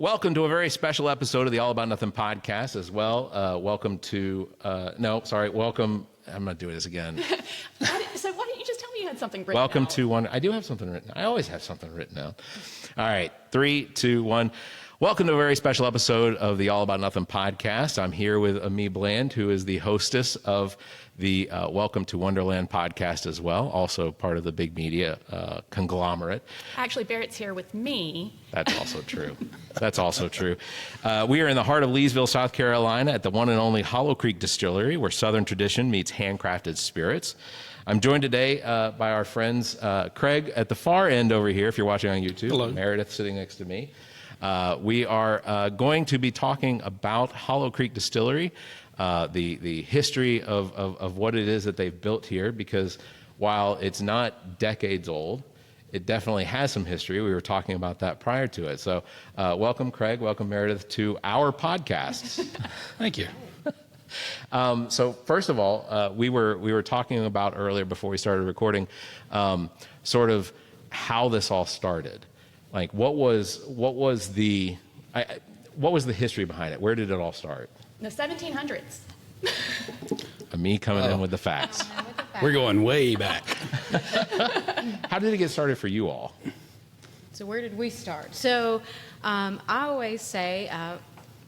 Welcome to a very special episode of the All About Nothing podcast as well. Welcome. I'm not doing this again. So why didn't you just tell me you had something written Welcome out? to one. I do have something written. I always have something written out. All right. 3, 2, 1. Welcome to a very special episode of the All About Nothing podcast. I'm here with Amii Bland, who is the hostess of the Welcome to Wonderland podcast as well, also part of the big media conglomerate. Actually, Barrett's here with me. That's also true. That's also true. We are in the heart of Leesville, South Carolina at the one and only Hollow Creek Distillery, where Southern tradition meets handcrafted spirits. I'm joined today by our friends Craig at the far end over here, if you're watching on YouTube. Hello. Meredith sitting next to me. We are going to be talking about Hollow Creek Distillery, the history of what it is that they've built here, because while it's not decades old, it definitely has some history. We were talking about that prior to it. So welcome, Craig. Welcome, Meredith, to our podcast. Thank you. So first of all, we were talking about earlier before we started recording, sort of how this all started. Like, what was the history behind it? Where did it all start? The 1700s. Me coming in with the facts. We're going way back. How did it get started for you all? So where did we start? So I always say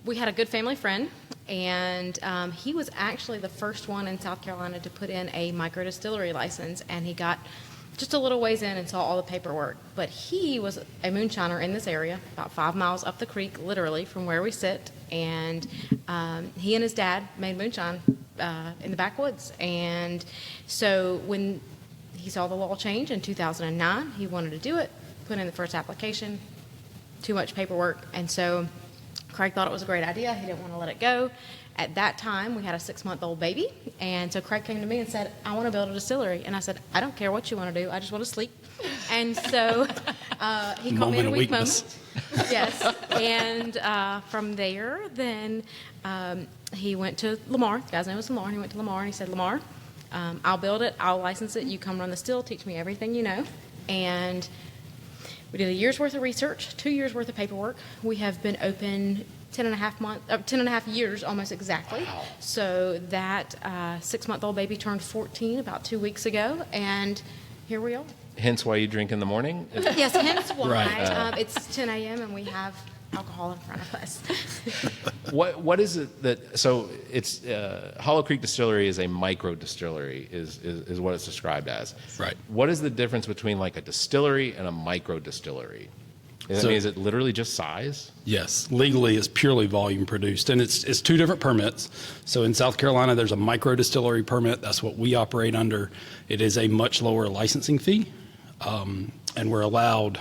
we had a good family friend, and he was actually the first one in South Carolina to put in a micro distillery license, and he got just a little ways in and saw all the paperwork. But he was a moonshiner in this area, about 5 miles up the creek, literally, from where we sit. And he and his dad made moonshine in the backwoods. And so when he saw the law change in 2009, he wanted to do it, put in the first application, too much paperwork. And so Craig thought it was a great idea. He didn't want to let it go. At that time, we had a 6-month-old baby, and so Craig came to me and said, I want to build a distillery. And I said, I don't care what you want to do. I just want to sleep. And so he called me in a weak moment. Yes. And from there, then he went to Lamar. The guy's name was Lamar. He went to Lamar, and he said, Lamar, I'll build it. I'll license it. You come run the still, teach me everything you know. And we did a year's worth of research, 2 years worth of paperwork. We have been open 10 and a half years, almost exactly. Wow. So that 6-month-old baby turned 14 about 2 weeks ago, and here we are. Hence why you drink in the morning? Yes, hence why. Right. It's 10 a.m. and we have alcohol in front of us. What is it that, so it's, Hollow Creek Distillery is a micro distillery, is what it's described as. Right. What is the difference between like a distillery and a micro distillery? Is it literally just size? Yes, legally it's purely volume produced, and it's two different permits. So in South Carolina, there's a micro distillery permit. That's what we operate under. It is a much lower licensing fee, and we're allowed.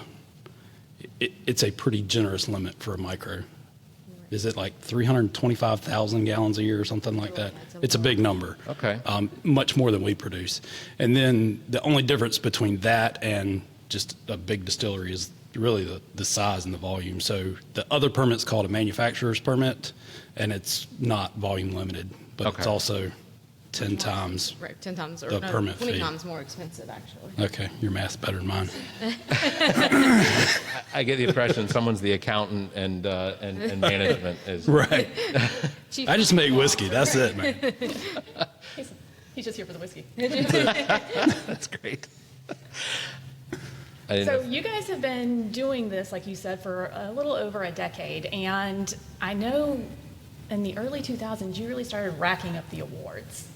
It's a pretty generous limit for a micro. Is it like 325,000 gallons a year or something like that? It's a big number. Okay. Much more than we produce. And then the only difference between that and just a big distillery is really the size and the volume. So the other permit's called a manufacturer's permit, and it's not volume limited, but Okay. it's also 10 times. Right, 10 times or The no, permit 20 fee. times more expensive, actually. Okay, your math's better than mine. I get the impression someone's the accountant and management is. Right. Chief I just make whiskey. That's it, man. He's just here for the whiskey. That's great. I didn't So know. you guys have been doing this, like you said, for a little over a decade. And I know in the early 2000s, you really started racking up the awards.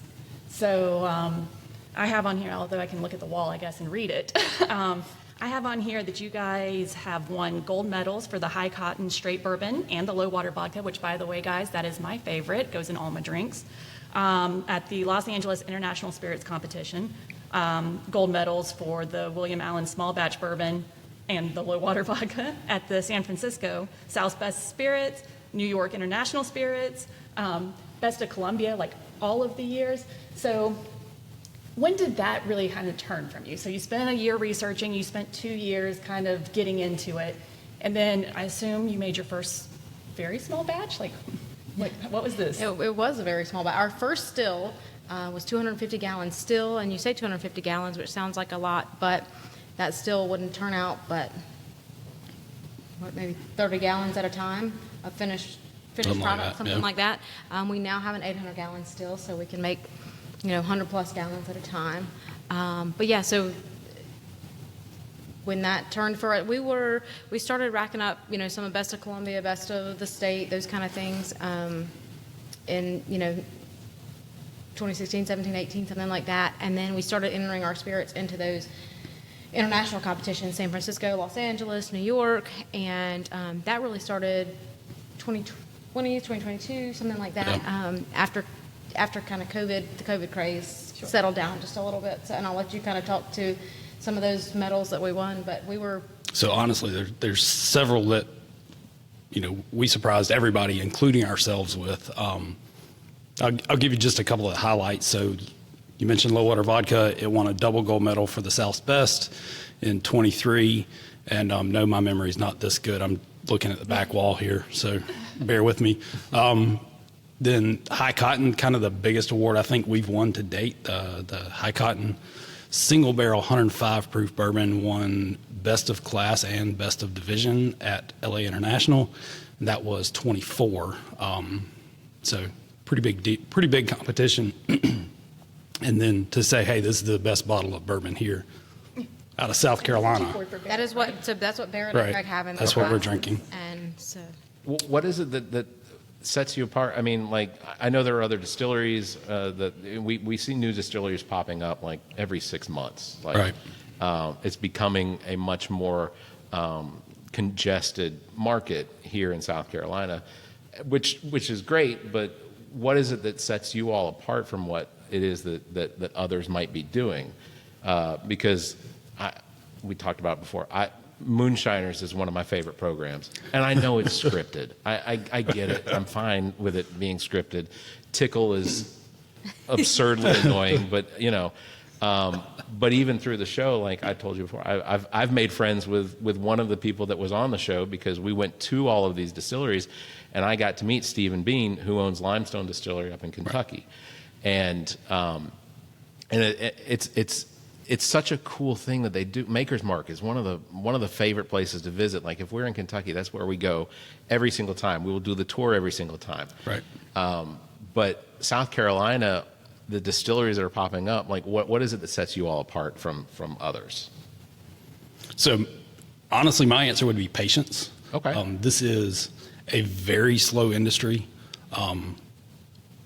So I have on here, although I can look at the wall, I guess, and read it. I have on here that you guys have won gold medals for the high cotton straight bourbon and the low water vodka, which, by the way, guys, that is my favorite. Goes in all my drinks. At the Los Angeles International Spirits Competition. Gold medals for the William Allen small batch bourbon and the low water vodka at the San Francisco South's Best Spirits, New York International Spirits, Best of Columbia, like all of the years. So when did that really kind of turn from you? So you spent a year researching, you spent 2 years kind of getting into it, and then I assume you made your first very small batch? Like what was this? It was a very small batch. Our first still was 250 gallons still, and you say 250 gallons, which sounds like a lot, but that still wouldn't turn out but maybe 30 gallons at a time of finished Something like product, that, something yeah. like that. We now have an 800 gallon still, so we can make, 100 plus gallons at a time. But yeah, so when that turned for it, we started racking up, some of Best of Columbia, Best of the State, those kind of things, in 2016, 17, 18, something like that. And then we started entering our spirits into those international competitions, San Francisco, Los Angeles, New York, and that really started 2020, 2022, something like that. Yeah. After kind of the COVID craze settled down just a little bit. So, and I'll let you kind of talk to some of those medals that we won, but we were. So honestly, there's several that, we surprised everybody, including ourselves with. I'll give you just a couple of highlights. So you mentioned low water vodka. It won a double gold medal for the South's Best in 23. And no, my memory's not this good. I'm looking at the back wall here, so bear with me. Then High Cotton, kind of the biggest award I think we've won to date. The High Cotton single barrel 105 proof bourbon won best of class and best of division at LA International. And that was 24. So pretty big competition. And then to say, hey, this is the best bottle of bourbon here out of South Carolina. That's what Barrett Right. and Craig have in their That's what we're glass. drinking. And so. What is it that sets you apart? I mean, like, I know there are other distilleries that we see new distilleries popping up like every 6 months. Like, Right. It's becoming a much more congested market here in South Carolina, which is great. But what is it that sets you all apart from what it is that others might be doing? Because we talked about it before. Moonshiners is one of my favorite programs, and I know it's scripted. I get it. I'm fine with it being scripted. Tickle is absurdly annoying, but but even through the show, like I told you before, I've made friends with one of the people that was on the show because we went to all of these distilleries, and I got to meet Stephen Bean, who owns Limestone Distillery up in Kentucky, and it's such a cool thing that they do. Maker's Mark is one of the favorite places to visit. Like if we're in Kentucky, that's where we go every single time. We will do the tour every single time. Right. But South Carolina, the distilleries that are popping up, like what is it that sets you all apart from others? So honestly, my answer would be patience. Okay. This is a very slow industry.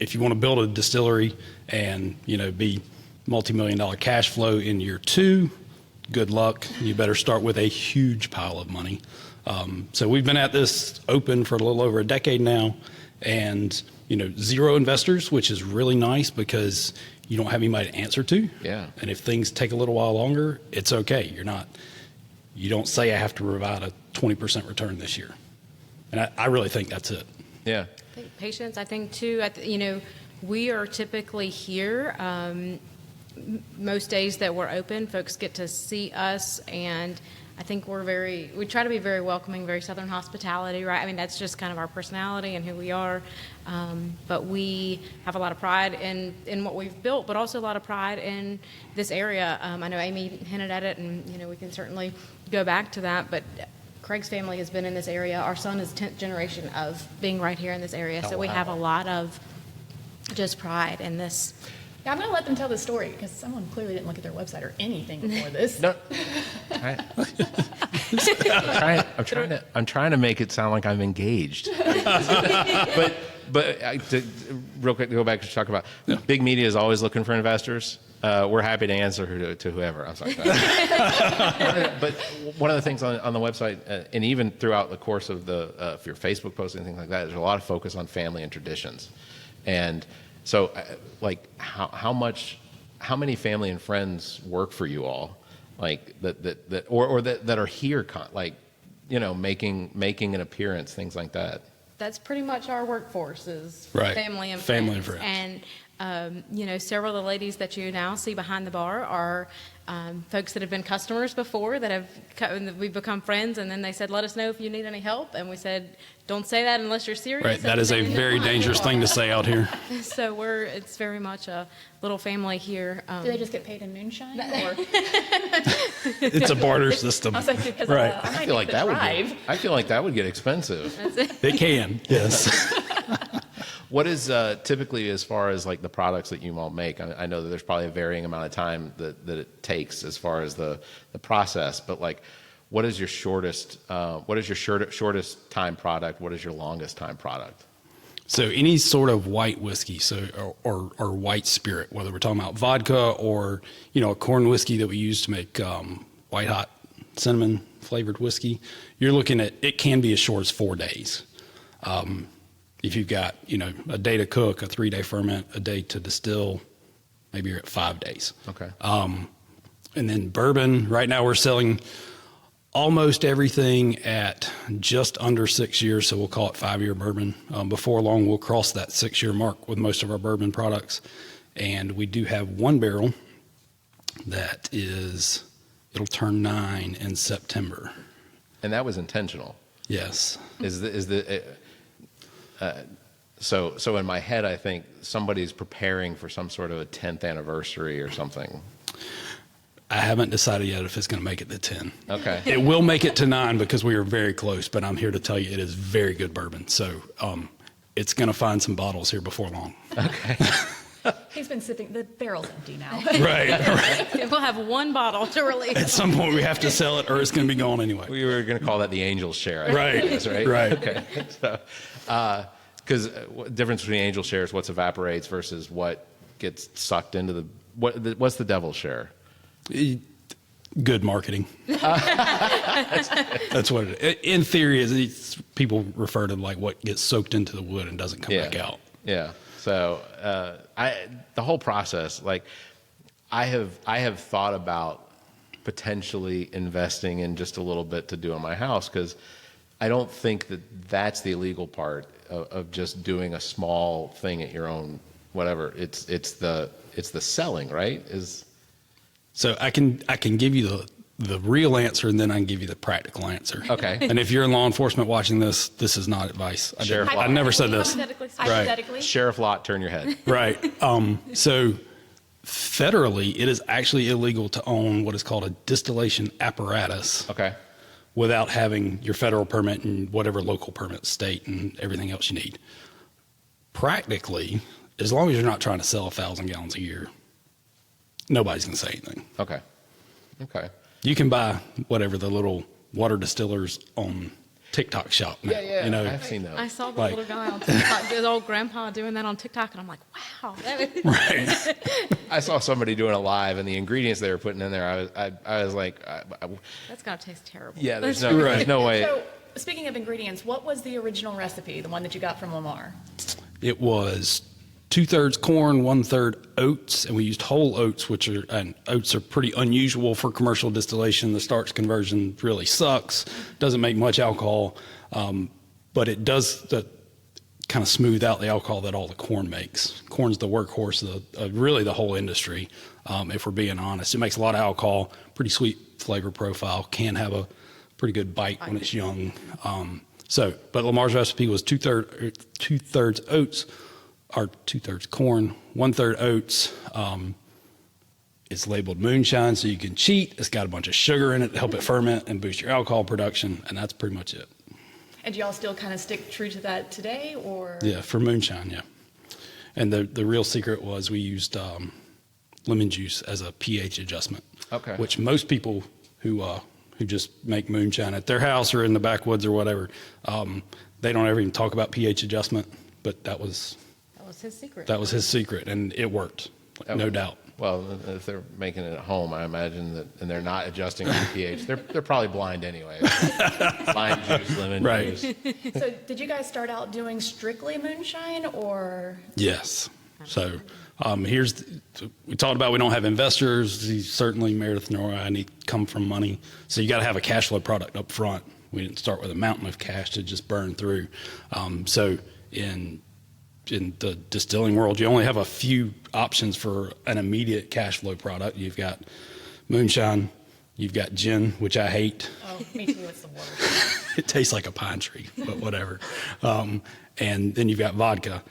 If you want to build a distillery and, be multi-million-dollar cash flow in year 2, good luck. You better start with a huge pile of money. So we've been at this open for a little over a decade now, and zero investors, which is really nice because you don't have anybody to answer to. Yeah. And if things take a little while longer, it's okay. You don't say I have to provide a 20% return this year. And I really think that's it. Yeah. I think patience. I think too. We are typically here. Most days that we're open, folks get to see us, and I think we try to be very welcoming, very Southern hospitality, right? I mean, that's just kind of our personality and who we are. But we have a lot of pride in what we've built, but also a lot of pride in this area. I know Amii hinted at it, and we can certainly go back to that. But Craig's family has been in this area. Our son is 10th generation of being right here in this area, so we have a lot of just pride in this. Yeah, I'm going to let them tell the story because someone clearly didn't look at their website or anything before this. No. I'm trying to make it sound like I'm engaged. but real quick to go back to talk about big media is always looking for investors. We're happy to answer to whoever. I'm sorry. But one of the things on the website, and even throughout the course of if your Facebook posts and things like that, there's a lot of focus on family and traditions. And so, like, how many family and friends work for you all, like that are here, making an appearance, things like that? That's pretty much our workforce is Right. family and friends. Family and friends. And Several of the ladies that you now see behind the bar are folks that have been customers before that we've become friends, and then they said, let us know if you need any help. And we said, don't say that unless you're serious. Right. That is a very dangerous thing to say out here. So it's very much a little family here. Do they just get paid in moonshine? Or? It's a barter system. I was like, because Right. I might I feel like make the that would drive. I feel like that would get expensive. It can, yes. What is typically, as far as like the products that you all make? I know that there's probably a varying amount of time that it takes as far as the process, but like, what is your shortest time product? What is your longest time product? So any sort of white whiskey, or white spirit, whether we're talking about vodka or a corn whiskey that we use to make white hot cinnamon flavored whiskey, you're looking at, it can be as short as 4 days. If you've got a day to cook, a 3-day ferment, a day to distill, maybe you're at 5 days. Okay. And then bourbon, right now we're selling almost everything at just under 6 years, so we'll call it 5-year bourbon. Before long, we'll cross that 6-year mark with most of our bourbon products. And we do have one barrel that it'll turn 9 in September. And that was intentional. Yes. So in my head, I think somebody's preparing for some sort of a 10th anniversary or something. I haven't decided yet if it's going to make it to 10. Okay. It will make it to 9 because we are very close, but I'm here to tell you it is very good bourbon. So it's going to find some bottles here before long. Okay. He's been sipping. The barrel's empty now. Right. We'll have one bottle to release. At some point we have to sell it or it's going to be gone anyway. We were going to call that the angel share. Right. Right. Okay. So, because difference between angel share is what evaporates versus what gets sucked into what's the devil share? Good marketing. That's what it is. In theory, people refer to like what gets soaked into the wood and doesn't come back out. Yeah. So the whole process, like I have thought about potentially investing in just a little bit to do in my house, because I don't think that's the illegal part of just doing a small thing at your own whatever. It's the selling, right? So I can give you the real answer, and then I can give you the practical answer. Okay. And if you're in law enforcement watching this, this is not advice. I never said this. Hypothetically. Sheriff Lott, turn your head. Right. So federally, it is actually illegal to own what is called a distillation apparatus. Okay. Without having your federal permit and whatever local permit, state, and everything else you need. Practically, as long as you're not trying to sell 1,000 gallons a year, nobody's going to say anything. Okay. You can buy whatever the little water distillers on TikTok shop now. Yeah. I've seen those. I saw the little guy on TikTok, the old grandpa doing that on TikTok, and I'm like, wow. Right. I saw somebody doing a live, and the ingredients they were putting in there, I was like, That's got to taste terrible. yeah, there's no way. So, speaking of ingredients, what was the original recipe, the one that you got from Lamar? It was 2/3 corn, 1/3 oats, and we used whole oats, and oats are pretty unusual for commercial distillation. The starch conversion really sucks, doesn't make much alcohol, but it does kind of smooth out the alcohol that all the corn makes. Corn's the workhorse of really the whole industry, if we're being honest. It makes a lot of alcohol, pretty sweet flavor profile, can have a pretty good bite when it's young. But Lamar's recipe was 2/3 oats, or 2/3 corn, 1/3 oats. It's labeled moonshine, so you can cheat. It's got a bunch of sugar in it to help it ferment and boost your alcohol production, and that's pretty much it. And do y'all still kind of stick true to that today, or? Yeah, for moonshine, yeah. And the real secret was we used lemon juice as a pH adjustment. Okay. Which most people who just make moonshine at their house or in the backwoods or whatever, they don't ever even talk about pH adjustment, but that was his secret. That was his secret, and it worked, no doubt. Well, if they're making it at home, I imagine that, and they're not adjusting the pH, they're probably blind anyway. Lime juice, lemon juice. So did you guys start out doing strictly moonshine, or? Yes. So we talked about we don't have investors. Certainly Meredith nor I need to come from money. So you got to have a cash flow product up front. We didn't start with a mountain of cash to just burn through. So in in the distilling world, you only have a few options for an immediate cash flow product. You've got moonshine, you've got gin, which I hate. Oh, me too, it's the worst. It tastes like a pine tree, but whatever. And then you've got vodka.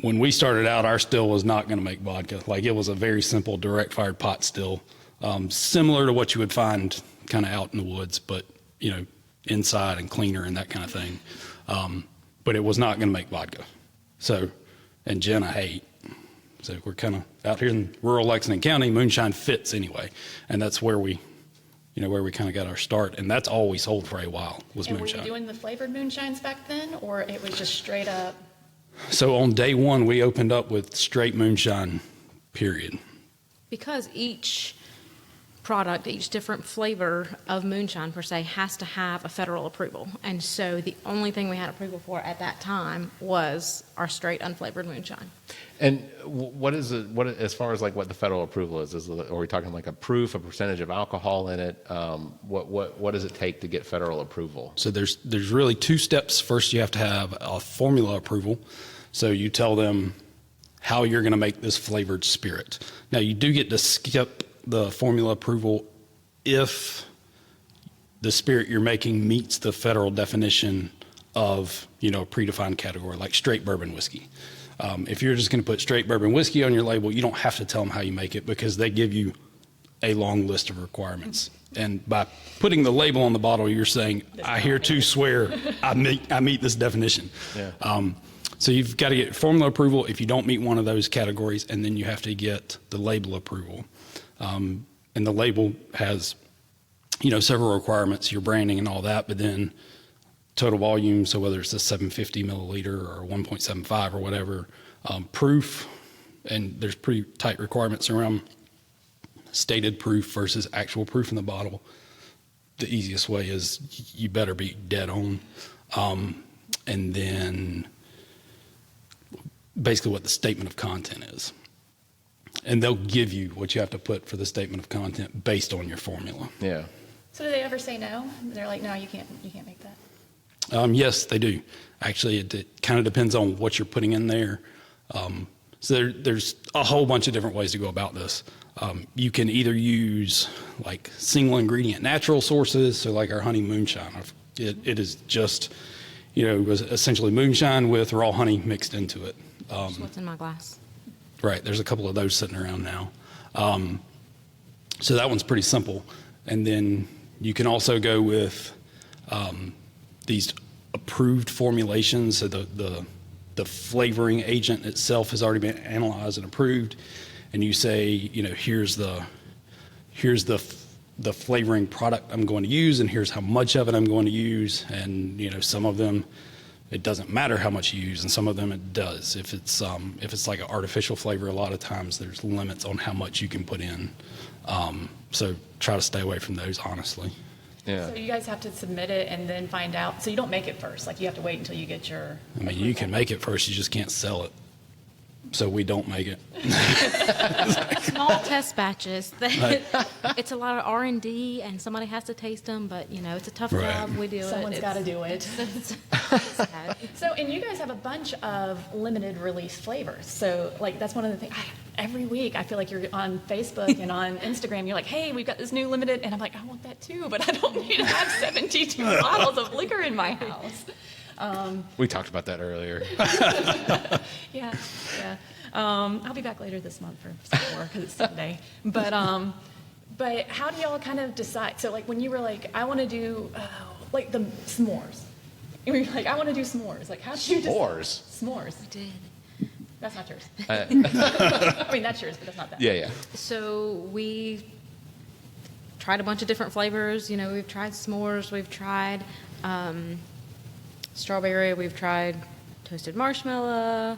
When we started out, our still was not going to make vodka. Like, it was a very simple direct fired pot still, similar to what you would find kind of out in the woods, but, you know, inside and cleaner and that kind of thing. But it was not going to make vodka. So, and gin I hate. So we're kind of out here in rural Lexington County. Moonshine fits anyway, and that's where we kind of got our start. And that's all we sold for a while was And moonshine. were you doing the flavored moonshines back then, or it was just straight up? So on day one, we opened up with straight moonshine, period. Because each product, each different flavor of moonshine per se has to have a federal approval. And so the only thing we had approval for at that time was our straight unflavored moonshine. And what is it? What as far as like what the federal approval is? Are we talking like a proof, a percentage of alcohol in it? What does it take to get federal approval? So there's really two steps. First, you have to have a formula approval. So you tell them how you're going to make this flavored spirit. Now, you do get to skip the formula approval if the spirit you're making meets the federal definition of, you know, a predefined category, like straight bourbon whiskey. If you're just going to put straight bourbon whiskey on your label, you don't have to tell them how you make it because they give you a long list of requirements. And by putting the label on the bottle, you're saying, I hereto swear I meet this definition. Yeah. So you've got to get formula approval if you don't meet one of those categories, and then you have to get the label approval. And the label has, you know, several requirements, your branding and all that, but then total volume, so whether it's a 750 milliliter or 1.75 or whatever, proof, and there's pretty tight requirements around stated proof versus actual proof in the bottle. The easiest way is you better be dead on. And then basically what the statement of content is. And they'll give you what you have to put for the statement of content based on your formula. Yeah. So do they ever say no? They're like, no, you can't make that. Yes, they do. Actually, it kind of depends on what you're putting in there. So there's a whole bunch of different ways to go about this. You can either use like single ingredient natural sources, so like our honey moonshine. It is just, you know, it was essentially moonshine with raw honey mixed into it. What's in my glass? Right, there's a couple of those sitting around now. So that one's pretty simple. And then you can also go with these approved formulations. So the flavoring agent itself has already been analyzed and approved. And you say, you know, here's the flavoring product I'm going to use, and here's how much of it I'm going to use. And, you know, some of them, it doesn't matter how much you use, and some of them it does. If it's like an artificial flavor, a lot of times there's limits on how much you can put in. So try to stay away from those, honestly. Yeah. So you guys have to submit it and then find out. So you don't make it first. Like you have to wait until you get your. I mean, you can make it first, you just can't sell it. So we don't make it. Small test batches. It's a lot of R&D, and somebody has to taste them. But you know, it's a tough Right. job. We do it. Someone's got to do it. It's sad. So, and you guys have a bunch of limited release flavors. So, like, that's one of the things. Every week, I feel like you're on Facebook and on Instagram. You're like, "Hey, we've got this new limited," and I'm like, "I want that too," but I don't need to have 72 bottles of liquor in my house. We talked about that earlier. Yeah. I'll be back later this month for some more because it's Sunday. But how do y'all kind of decide? So, like, when you were like, "I want to do like the s'mores," and we were like, "I want to do s'mores." Like, how did you decide? S'mores. We did. That's not yours. I mean, that's yours, but that's not that. Yeah. So we tried a bunch of different flavors. You know, we've tried s'mores, we've tried strawberry, we've tried toasted marshmallow,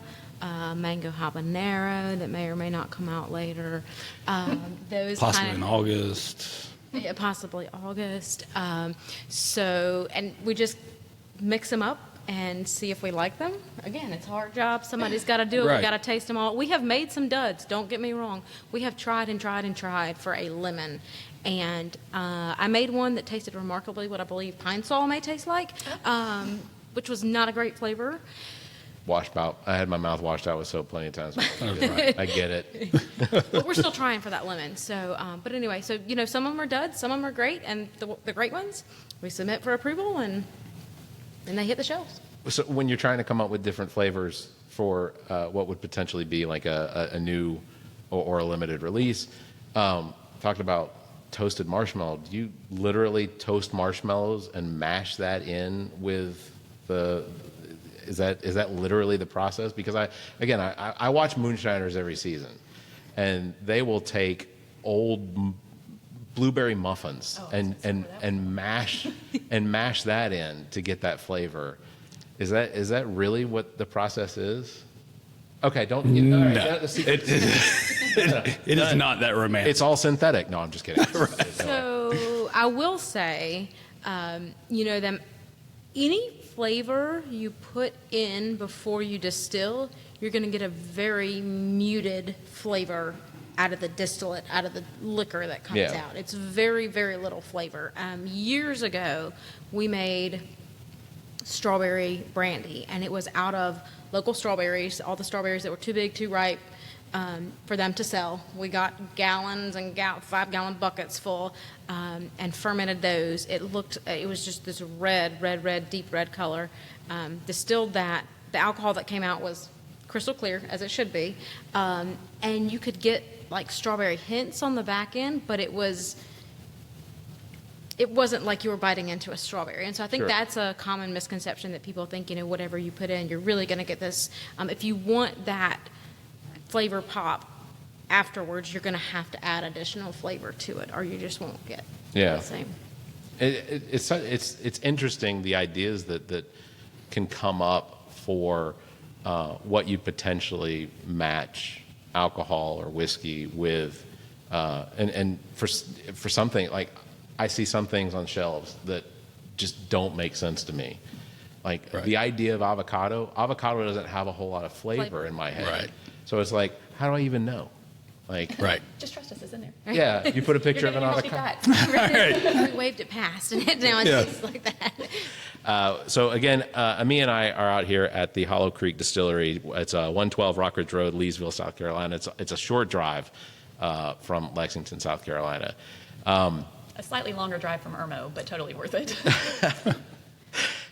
mango habanero that may or may not come out later. Those Possibly kind in of, August. yeah, possibly August. So, and we just mix them up and see if we like them. Again, it's a hard job. Somebody's got to do it. Right. We've got to taste them all. We have made some duds. Don't get me wrong. We have tried and tried and tried for a lemon. And I made one that tasted remarkably what I believe pine sol may taste like, which was not a great flavor. I had my mouth washed out with soap plenty of times. I get it. But we're still trying for that lemon. So, but anyway, so some of them are duds, some of them are great, and the great ones we submit for approval, and they hit the shelves. So when you're trying to come up with different flavors for what would potentially be like a new or a limited release, talking about toasted marshmallow, do you literally toast marshmallows and mash that in with the? Is that literally the process? Because I watch moonshiners every season, and they will take old blueberry muffins and mash that in to get that flavor. Is that really what the process is? Okay, don't. No, all right, it is not that romantic. It's all synthetic. No, I'm just kidding. Right. So I will say, them any flavor you put in before you distill, you're going to get a very muted flavor out of the distillate, out of the liquor that comes out. It's very, very little flavor. Years ago, we made strawberry brandy, and it was out of local strawberries, all the strawberries that were too big, too ripe for them to sell. We got gallons and 5-gallon buckets full and fermented those. It was just this red, deep red color. Distilled that. The alcohol that came out was crystal clear, as it should be. And you could get like strawberry hints on the back end, but it wasn't like you were biting into a strawberry. And so I think that's a common misconception, that people think, whatever you put in, you're really going to get this. If you want that flavor pop afterwards, you're going to have to add additional flavor to it, or you just won't get the same. It's interesting, the ideas that can come up for what you potentially match alcohol or whiskey with, and for something like, I see some things on shelves that just don't make sense to me. Like the idea of avocado doesn't have a whole lot of flavor in my head. Right. So it's like, how do I even know? Like, just trust us, it's in there. Yeah, you put a picture of an avocado. We waved it past, and now it tastes like that. So again, Amii and I are out here at the Hollow Creek Distillery. It's 112 Rockridge Road, Leesville, South Carolina. It's a short drive from Lexington, South Carolina. A slightly longer drive from Irmo, but totally worth it.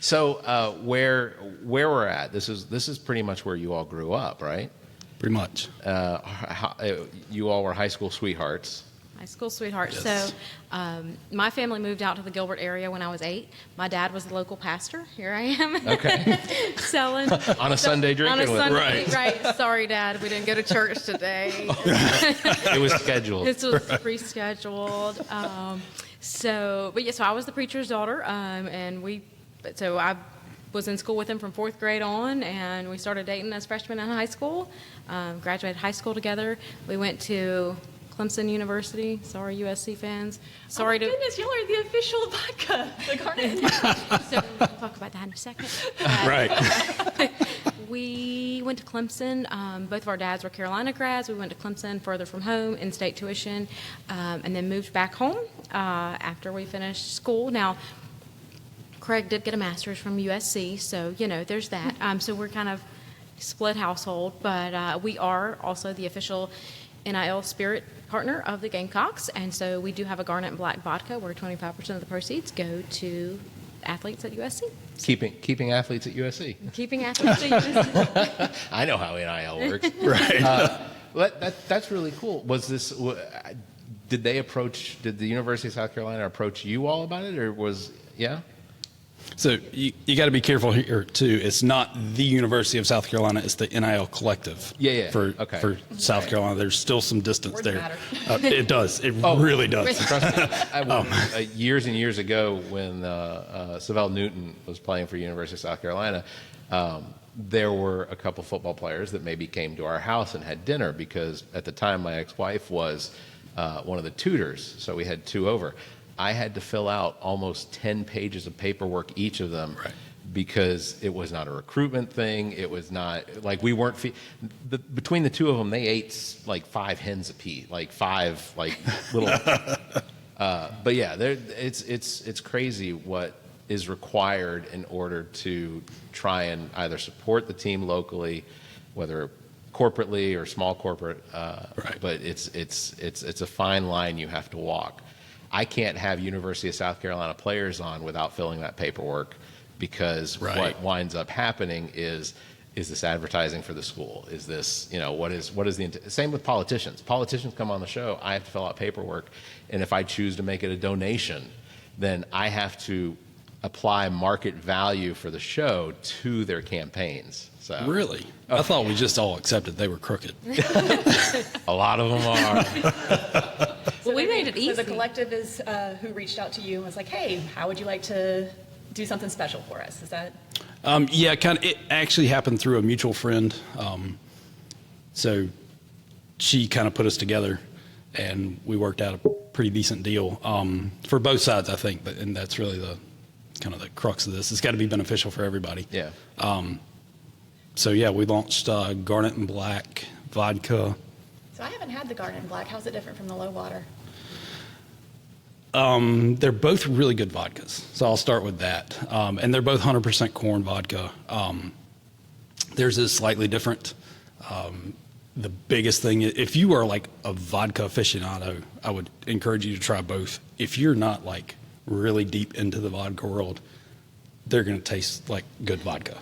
So where we're at, this is pretty much where you all grew up, right? Pretty much. You all were high school sweethearts. High school sweethearts. Yes. So my family moved out to the Gilbert area when I was 8. My dad was the local pastor. Here I am. Okay. Selling. On a Sunday drinking on a with Sunday, right. Sorry, Dad, we didn't go to church today. It was scheduled. This was pre-scheduled. So I was the preacher's daughter, so I was in school with him from 4th grade on, and we started dating as freshmen in high school. Graduated high school together. We went to Clemson University. Sorry, USC fans. Sorry oh my goodness, y'all are the official vodka, the Garnet. So we'll talk about that in a second. Right. We went to Clemson. Both of our dads were Carolina grads. We went to Clemson, further from home, in-state tuition, and then moved back home after we finished school. Now, Craig did get a master's from USC, so, there's that. So we're kind of split household, but we are also the official NIL spirit partner of the Gamecocks, and so we do have a Garnet and Black vodka where 25% of the proceeds go to athletes at USC. Keeping athletes at USC. Keeping athletes at USC. I know how NIL works. Right. That's really cool. Was this? Did the University of South Carolina approach you all about it, or was So you got to be careful here too. It's not the University of South Carolina; it's the NIL collective. For South Carolina, there's still some distance Words there. matter. It does. It really does. Trust me. Years and years ago, when Savell Newton was playing for University of South Carolina, there were a couple football players that maybe came to our house and had dinner, because at the time my ex-wife was one of the tutors, so we had 2 over. I had to fill out almost 10 pages of paperwork, each of them, because it was not a recruitment thing. It was not like we weren't between the 2 of them, they ate like 5 hens apiece, like 5 like little. But yeah, it's crazy what is required in order to try and either support the team locally, whether corporately or small corporate. Right. But it's a fine line you have to walk. I can't have University of South Carolina players on without filling that paperwork, because Right. what winds up happening is this advertising for the school? Is this, what is the same with politicians? Politicians come on the show, I have to fill out paperwork, and if I choose to make it a donation, then I have to apply market value for the show to their campaigns. So Really? I thought we just all accepted they were crooked. a lot of them are. Well, we made it So easy. the collective is who reached out to you and was like, hey, how would you like to do something special for us? Is that? Yeah, it actually happened through a mutual friend. So she kind of put us together, and we worked out a pretty decent deal for both sides, I think. And that's really the kind of the crux of this. It's got to be beneficial for everybody. Yeah. So yeah, we launched Garnet and Black vodka. So I haven't had the Garden Black. How's it different from the low water? They're both really good vodkas, so I'll start with that. And they're both 100% corn vodka. Theirs is slightly different. The biggest thing, if you are like a vodka aficionado, I would encourage you to try both. If you're not like really deep into the vodka world, they're going to taste like good vodka,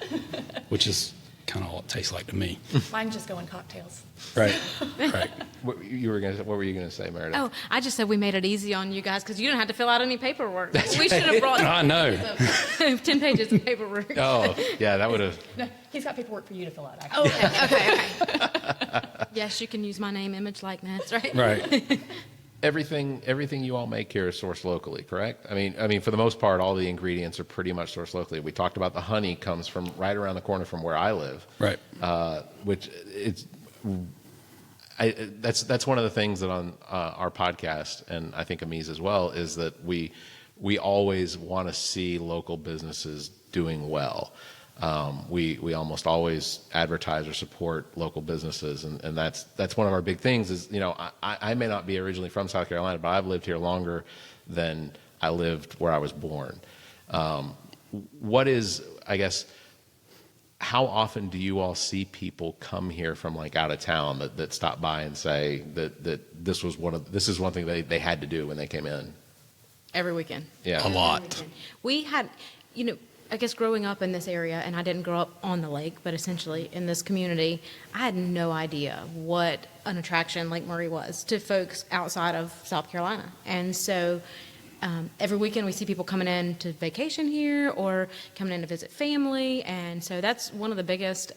which is kind of all it tastes like to me. Mine just go in cocktails. Right, right. What were you going to say, Meredith? Oh, I just said we made it easy on you guys because you didn't have to fill out any paperwork. We should have brought I know. 10 pages of paperwork. Oh, yeah, that would have. No, he's got paperwork for you to fill out, actually. Okay. Yes, you can use my name, image, likeness, right? Right. Everything you all make here is sourced locally, correct? I mean, for the most part, all the ingredients are pretty much sourced locally. We talked about the honey comes from right around the corner from where I live, Right. Which that's one of the things that on our podcast, and I think Amii's as well, is that we always want to see local businesses doing well. We almost always advertise or support local businesses, and that's one of our big things. Is I may not be originally from South Carolina, but I've lived here longer than I lived where I was born. What is, I guess, how often do you all see people come here from like out of town that stop by and say that this is one thing they had to do when they came in? Every weekend. Yeah. A lot. We had, I guess growing up in this area, and I didn't grow up on the lake, but essentially in this community, I had no idea what an attraction Lake Murray was to folks outside of South Carolina. And so every weekend we see people coming in to vacation here or coming in to visit family. And so that's one of the biggest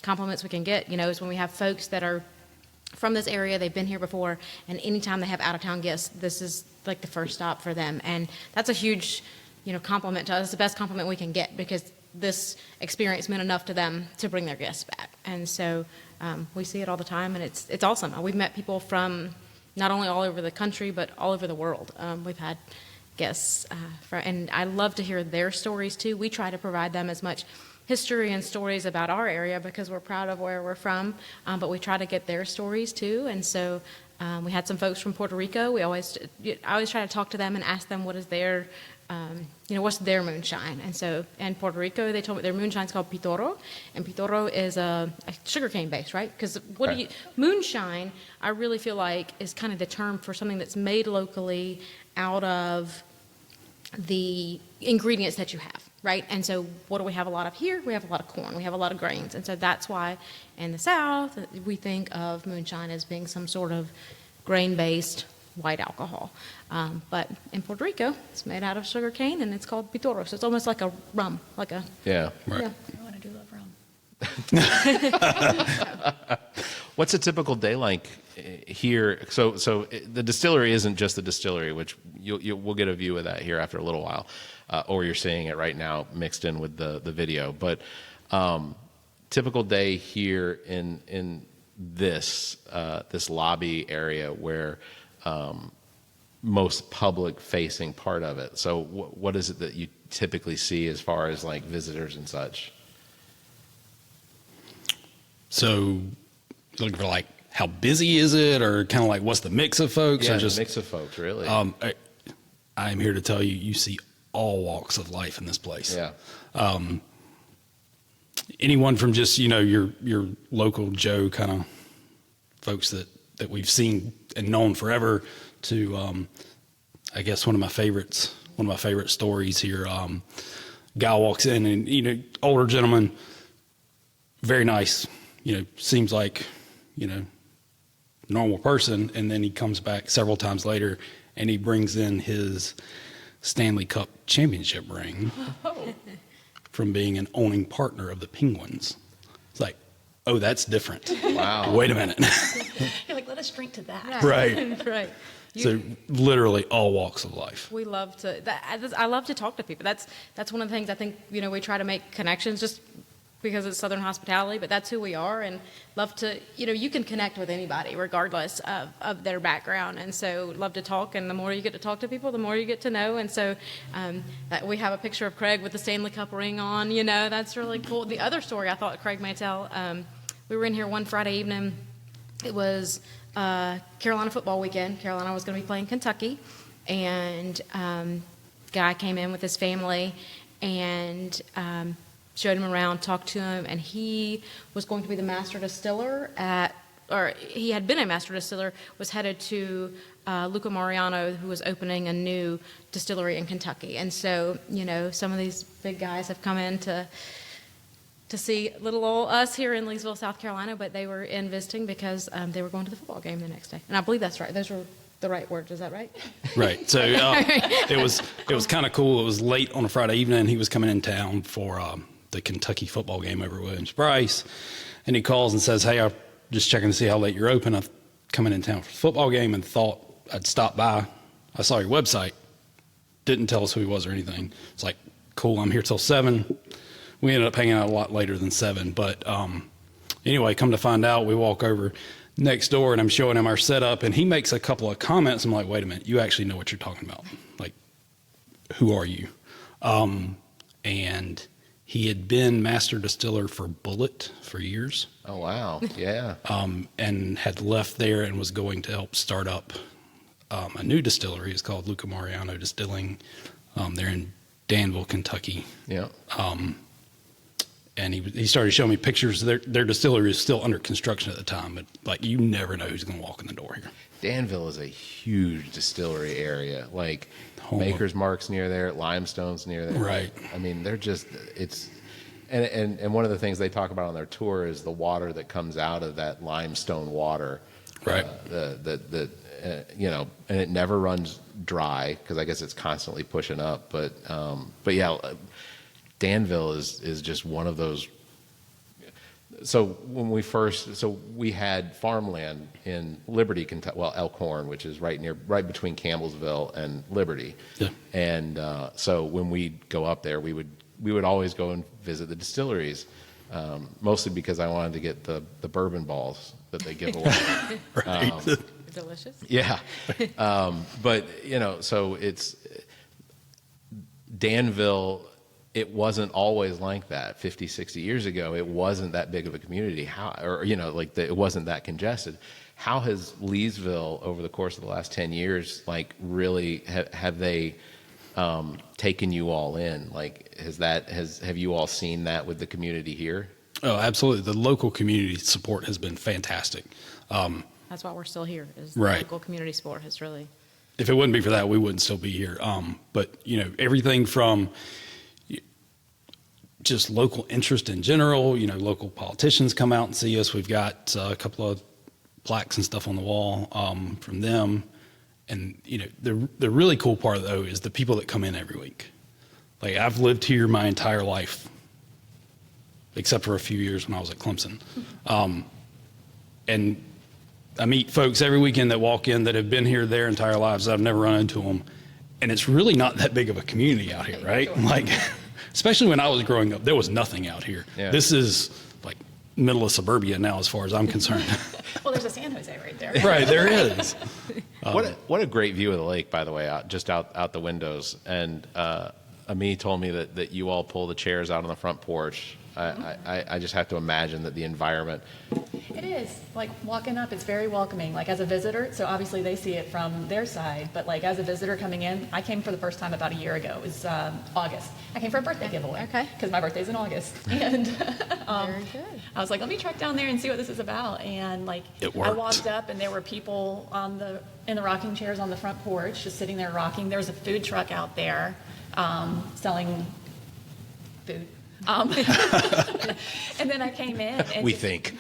compliments we can get, is when we have folks that are from this area, they've been here before, and anytime they have out-of-town guests, this is like the first stop for them. And that's a huge compliment to us. It's the best compliment we can get because this experience meant enough to them to bring their guests back. And so we see it all the time, and it's awesome. We've met people from not only all over the country, but all over the world. We've had guests, and I love to hear their stories too. We try to provide them as much history and stories about our area because we're proud of where we're from, but we try to get their stories too. And so we had some folks from Puerto Rico. I always try to talk to them and ask them what is their what's their moonshine. And so in Puerto Rico, they told me their moonshine's called Pitoro, and Pitoro is a sugarcane base, right? Because moonshine, I really feel like is kind of the term for something that's made locally out of the ingredients that you have, right? And so what do we have a lot of here? We have a lot of corn, we have a lot of grains. And so that's why in the South, we think of moonshine as being some sort of grain-based white alcohol. But in Puerto Rico, it's made out of sugar cane, and it's called Pitoro. So it's almost like a rum, Yeah. Right. I want to do love rum. What's a typical day like here? So the distillery isn't just the distillery, which we'll get a view of that here after a little while, or you're seeing it right now mixed in with the video. But typical day here in this lobby area where most public-facing part of it. So what is it that you typically see as far as like visitors and such? So looking for like how busy is it, or kind of like what's the mix of folks, Yeah, or just a mix of folks, really. I am here to tell you, you see all walks of life in this place. Yeah. Anyone from just, your local Joe kind of folks that we've seen and known forever to, I guess one of my favorite stories here. Guy walks in and, older gentleman, very nice, seems like, normal person. And then he comes back several times later and he brings in his Stanley Cup championship ring from being an owning partner of the Penguins. It's like, oh, that's different. Wow. Wait a minute. You're like, let us drink to that. Right. Right. So literally all walks of life. We love to. I love to talk to people. That's one of the things I think we try to make connections just because it's Southern hospitality, but that's who we are, and love to. You can connect with anybody regardless of their background, and so love to talk. And the more you get to talk to people, the more you get to know. And so we have a picture of Craig with the Stanley Cup ring on. That's really cool. The other story I thought Craig may tell. We were in here one Friday evening. It was Carolina football weekend. Carolina was going to be playing Kentucky, and guy came in with his family and showed him around, talked to him, and he was going to be the master distiller he had been a master distiller, was headed to Luca Mariano, who was opening a new distillery in Kentucky. And so, some of these big guys have come in to see little old us here in Leesville, South Carolina, but they were in visiting because they were going to the football game the next day. And I believe that's right. Those were the right words. Is that right? Right. So it was kind of cool. It was late on a Friday evening. He was coming in town for the Kentucky football game over at Williams-Brice. And he calls and says, hey, I'm just checking to see how late you're open. I'm coming in town for the football game and thought I'd stop by. I saw your website. Didn't tell us who he was or anything. It's like, cool, I'm here till 7. We ended up hanging out a lot later than 7. But anyway, come to find out, we walk over next door and I'm showing him our setup and he makes a couple of comments. I'm like, wait a minute, you actually know what you're talking about. Like, who are you? And he had been master distiller for Bullet for years. Oh, wow. Yeah. And had left there and was going to help start up a new distillery. It's called Luca Mariano Distilling. They're in Danville, Kentucky. Yeah. And he started showing me pictures. Their distillery is still under construction at the time, but like you never know who's going to walk in the door here. Danville is a huge distillery area. Like Maker's Mark's near there, Limestone's near there. Right. I mean, they're just and one of the things they talk about on their tour is the water that comes out of that limestone water. Right. And it never runs dry because I guess it's constantly pushing up. But yeah. Danville is just one of those. So when we had farmland in Liberty, Kentucky, Elkhorn, which is right between Campbellsville and Liberty. Yeah. And so when we'd go up there, we would always go and visit the distilleries, mostly because I wanted to get the bourbon balls that they give away. Right. Delicious. Yeah. But so it's Danville. It wasn't always like that 50, 60 years ago. It wasn't that big of a community. It wasn't that congested. How has Leesville over the course of the last 10 years, really have they taken you all in? Have you all seen that with the community here? Oh, absolutely. The local community support has been fantastic. That's why we're still here. Is Right. The local community support has really. If it wouldn't be for that, we wouldn't still be here. But everything from just local interest in general, local politicians come out and see us. We've got a couple of plaques and stuff on the wall from them. And, the really cool part, though, is the people that come in every week. Like, I've lived here my entire life, except for a few years when I was at Clemson. And I meet folks every weekend that walk in that have been here their entire lives. I've never run into them. And it's really not that big of a community out here, right? Sure. Especially when I was growing up, there was nothing out here. Yeah. This is like middle of suburbia now, as far as I'm concerned. Well, there's a San Jose right there. Right, there is. What a great view of the lake, by the way, out the windows. And Amii told me that you all pull the chairs out on the front porch. I just have to imagine that the environment It is, like, walking up, it's very welcoming, like, as a visitor, so obviously they see it from their side, but like, as a visitor coming in, I came for the first time about a year ago, it was August. I came for a birthday giveaway. Okay. Because my birthday's in August, and Very good. I was like, let me trek down there and see what this is about, and like, It I worked. walked up, and there were people in the rocking chairs on the front porch, just sitting there rocking. There was a food truck out there selling food. And then I came in. And We just- think.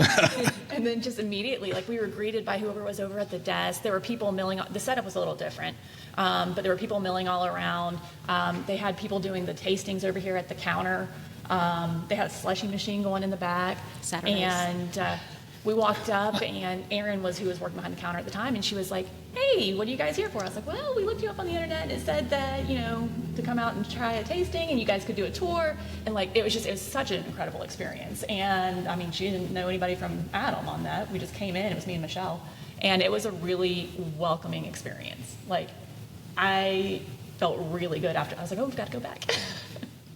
And then just immediately, like, we were greeted by whoever was over at the desk. There were people milling. The setup was a little different, but there were people milling all around. They had people doing the tastings over here at the counter. They had a slushy machine going in the back. Saturdays. And we walked up, and Erin was who was working behind the counter at the time, and she was like, "Hey, what are you guys here for?" I was like, "Well, we looked you up on the internet, and it said that, you know, to come out and try a tasting, and you guys could do a tour." And like, it was such an incredible experience. And I mean, she didn't know anybody from Adam on that. We just came in. It was me and Michelle, and it was a really welcoming experience. Like, I felt really good after. I was like, "Oh, we've got to go back."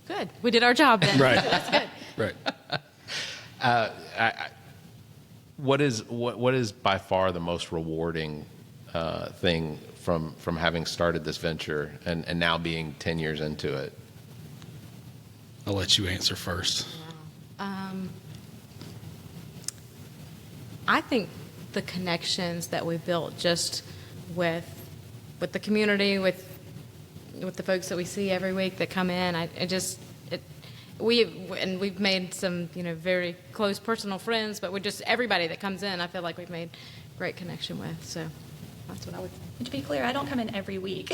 Good. We did our job then. Right. That's good. Right. What is by far the most rewarding thing from having started this venture and now being 10 years into it? I'll let you answer first. I think the connections that we built just with the community, with the folks that we see every week that come in, we've made some, you know, very close personal friends, but everybody that comes in, I feel like we've made great connection with. So that's what I would say. And to be clear, I don't come in every week.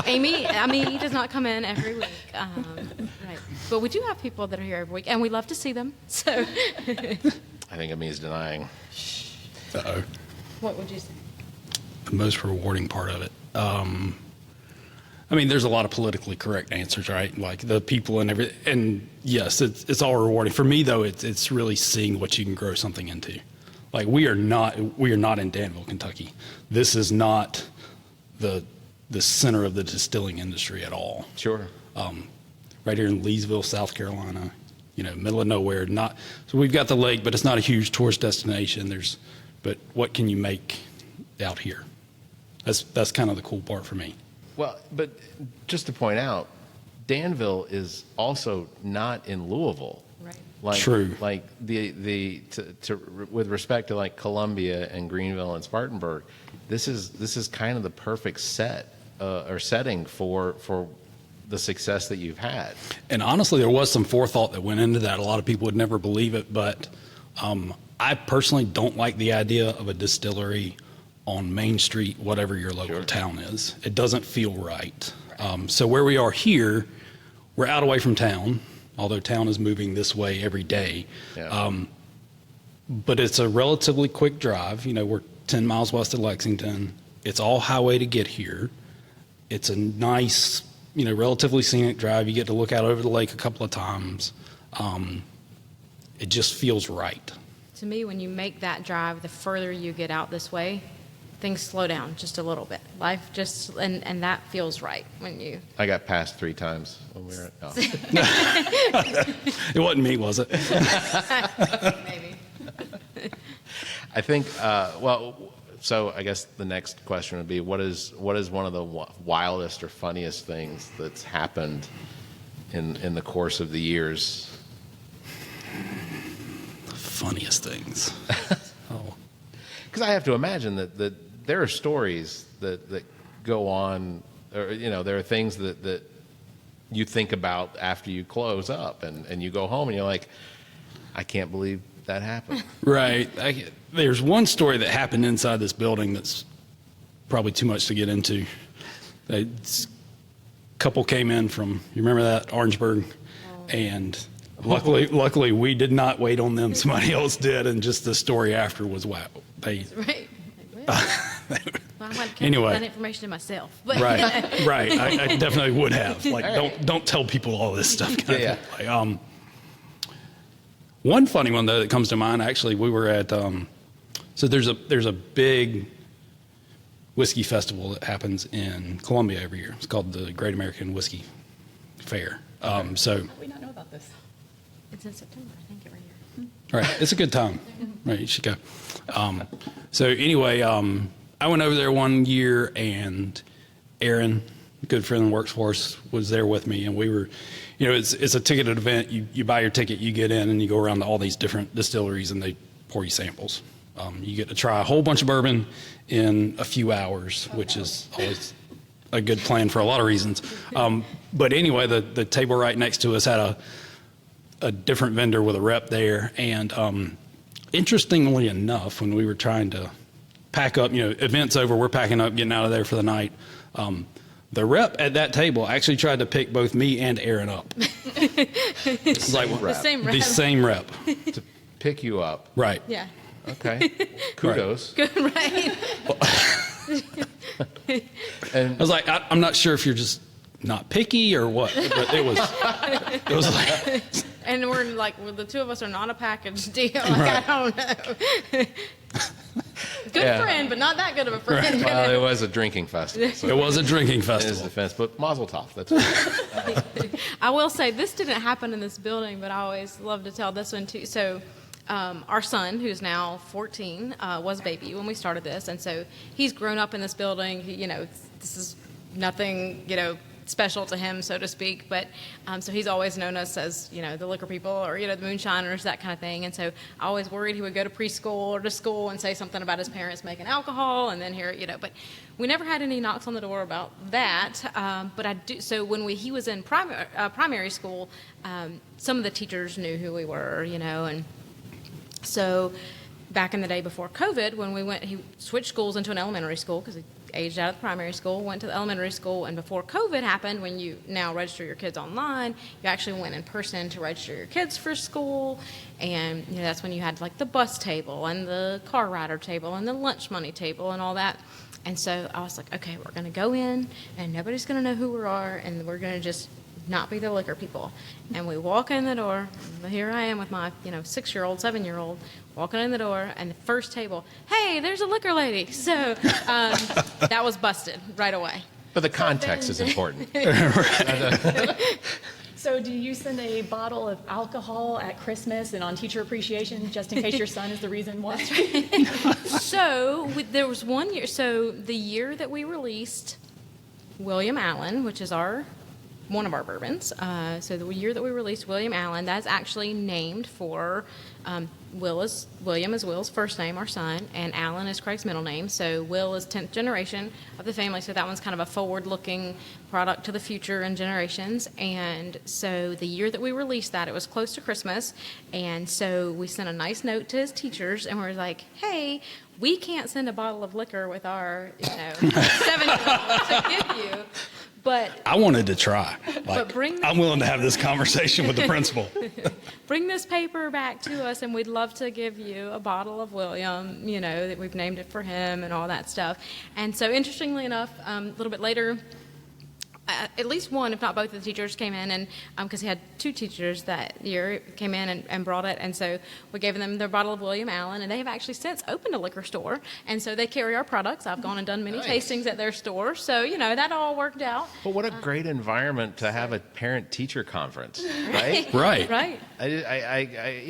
Amii does not come in every week, right? But we do have people that are here every week, and we love to see them. So, I think Amii's denying. Uh-oh. what would you say? The most rewarding part of it. I mean, there's a lot of politically correct answers, right? Like the people and everything. And yes, it's all rewarding. For me, though, it's really seeing what you can grow something into. Like we are not in Danville, Kentucky. This is not the center of the distilling industry at all. Sure. Right here in Leesville, South Carolina, you know, middle of nowhere. So we've got the lake, but it's not a huge tourist destination. But what can you make out here? That's kind of the cool part for me. Well, but just to point out, Danville is also not in Louisville. Right. Like, True. Like with respect to like Columbia and Greenville and Spartanburg, this is kind of the perfect setting for the success that you've had. And honestly, there was some forethought that went into that. A lot of people would never believe it, but I personally don't like the idea of a distillery on Main Street, whatever your local town is. It doesn't feel right. So where we are here, we're out away from town, although town is moving this way every day. Yeah. But it's a relatively quick drive. You know, we're 10 miles west of Lexington. It's all highway to get here. It's a nice, you know, relatively scenic drive. You get to look out over the lake a couple of times. It just feels right. To me, when you make that drive, the further you get out this way, things slow down just a little bit. Life just, and that feels right when you. I got passed 3 times when we were. No. It wasn't me, was it? Maybe. I think. So I guess the next question would be, what is one of the wildest or funniest things that's happened in the course of the years? Funniest things. Oh. Because I have to imagine that there are stories that go on, or you know, there are things that you think about after you close up and you go home and you're like, I can't believe that happened. Right. There's one story that happened inside this building that's probably too much to get into. A couple came in from, you remember that, Orangeburg? And luckily we did not wait on them. Somebody else did. And just the story after was, wow. Right. Well, I might have kept Anyway. that information to myself. But Right. I definitely would have. Like, don't tell people all this stuff. Kind of thing. Like, one funny one though that comes to mind. Actually, we were at. So there's a big whiskey festival that happens in Columbia every year. It's called the Great American Whiskey Fair. So We don't know about this. It's in September, I think, every year. Right. It's a good time. Right. You should go. So anyway, I went over there one year, and Aaron, a good friend that works for us, was there with me, and we were, it's a ticketed event. You buy your ticket, you get in, and you go around to all these different distilleries, and they pour you samples. You get to try a whole bunch of bourbon in a few hours, which is always a good plan for a lot of reasons. But anyway, the table right next to us had a different vendor with a rep there, and interestingly enough, when we were trying to pack up, event's over, we're packing up, getting out of there for the night, the rep at that table actually tried to pick both me and Aaron up. It's like The same rep. the same rep. To pick you up. Right. Yeah. Okay. Kudos. Good, right? And I was like, I'm not sure if you're just not picky or what, but it was like, And we're like, well, the two of us are not a package deal. Like, I don't know. Good Yeah. friend, but not that good of a friend. well, it was a drinking festival. So it was a drinking in his festival. defense, but Mazel Tov. That's right. I will say this didn't happen in this building, but I always love to tell this one too. So our son, who's now 14, was a baby when we started this, and so he's grown up in this building. This is nothing, special to him, so to speak, but so he's always known us as, the liquor people or, the moonshiners, that kind of thing. And so I always worried he would go to preschool or to school and say something about his parents making alcohol, and then here, but we never had any knocks on the door about that. But I do, so when he was in primary school, some of the teachers knew who we were, and so back in the day before COVID, when he switched schools into an elementary school because he aged out of the primary school, went to the elementary school, and before COVID happened, when you now register your kids online, you actually went in person to register your kids for school, and that's when you had like the bus table and the car rider table and the lunch money table and all that. And so I was like, okay, we're going to go in, and nobody's going to know who we are, and we're going to just not be the liquor people. And we walk in the door, and here I am with my 6-year-old, 7-year-old, walking in the door, and the first table, hey, there's a liquor lady. So that was busted right away. But the context is important. So do you send a bottle of alcohol at Christmas and on teacher appreciation just in case your son is the reason why? So there was one year, so the year that we released William Allen, which is one of our bourbons. So the year that we released William Allen, that's actually named for William is Will's first name, our son, and Allen is Craig's middle name. So Will is 10th generation of the family. So that one's kind of a forward-looking product to the future and generations. And so the year that we released that, it was close to Christmas. And so we sent a nice note to his teachers, and we were like, hey, we can't send a bottle of liquor with our 7-year-old to give you. But I wanted to try. I'm willing to have this conversation with the principal. Bring this paper back to us, and we'd love to give you a bottle of William, that we've named it for him and all that stuff. And so interestingly enough, a little bit later, at least one, if not both of the teachers came in, and because he had 2 teachers that year came in and brought it, and so we gave them their bottle of William Allen, and they have actually since opened a liquor store, and so they carry our products. I've gone and done many tastings at their store, so that all worked out. But what a great environment to have a parent-teacher conference, right? Right. Right. I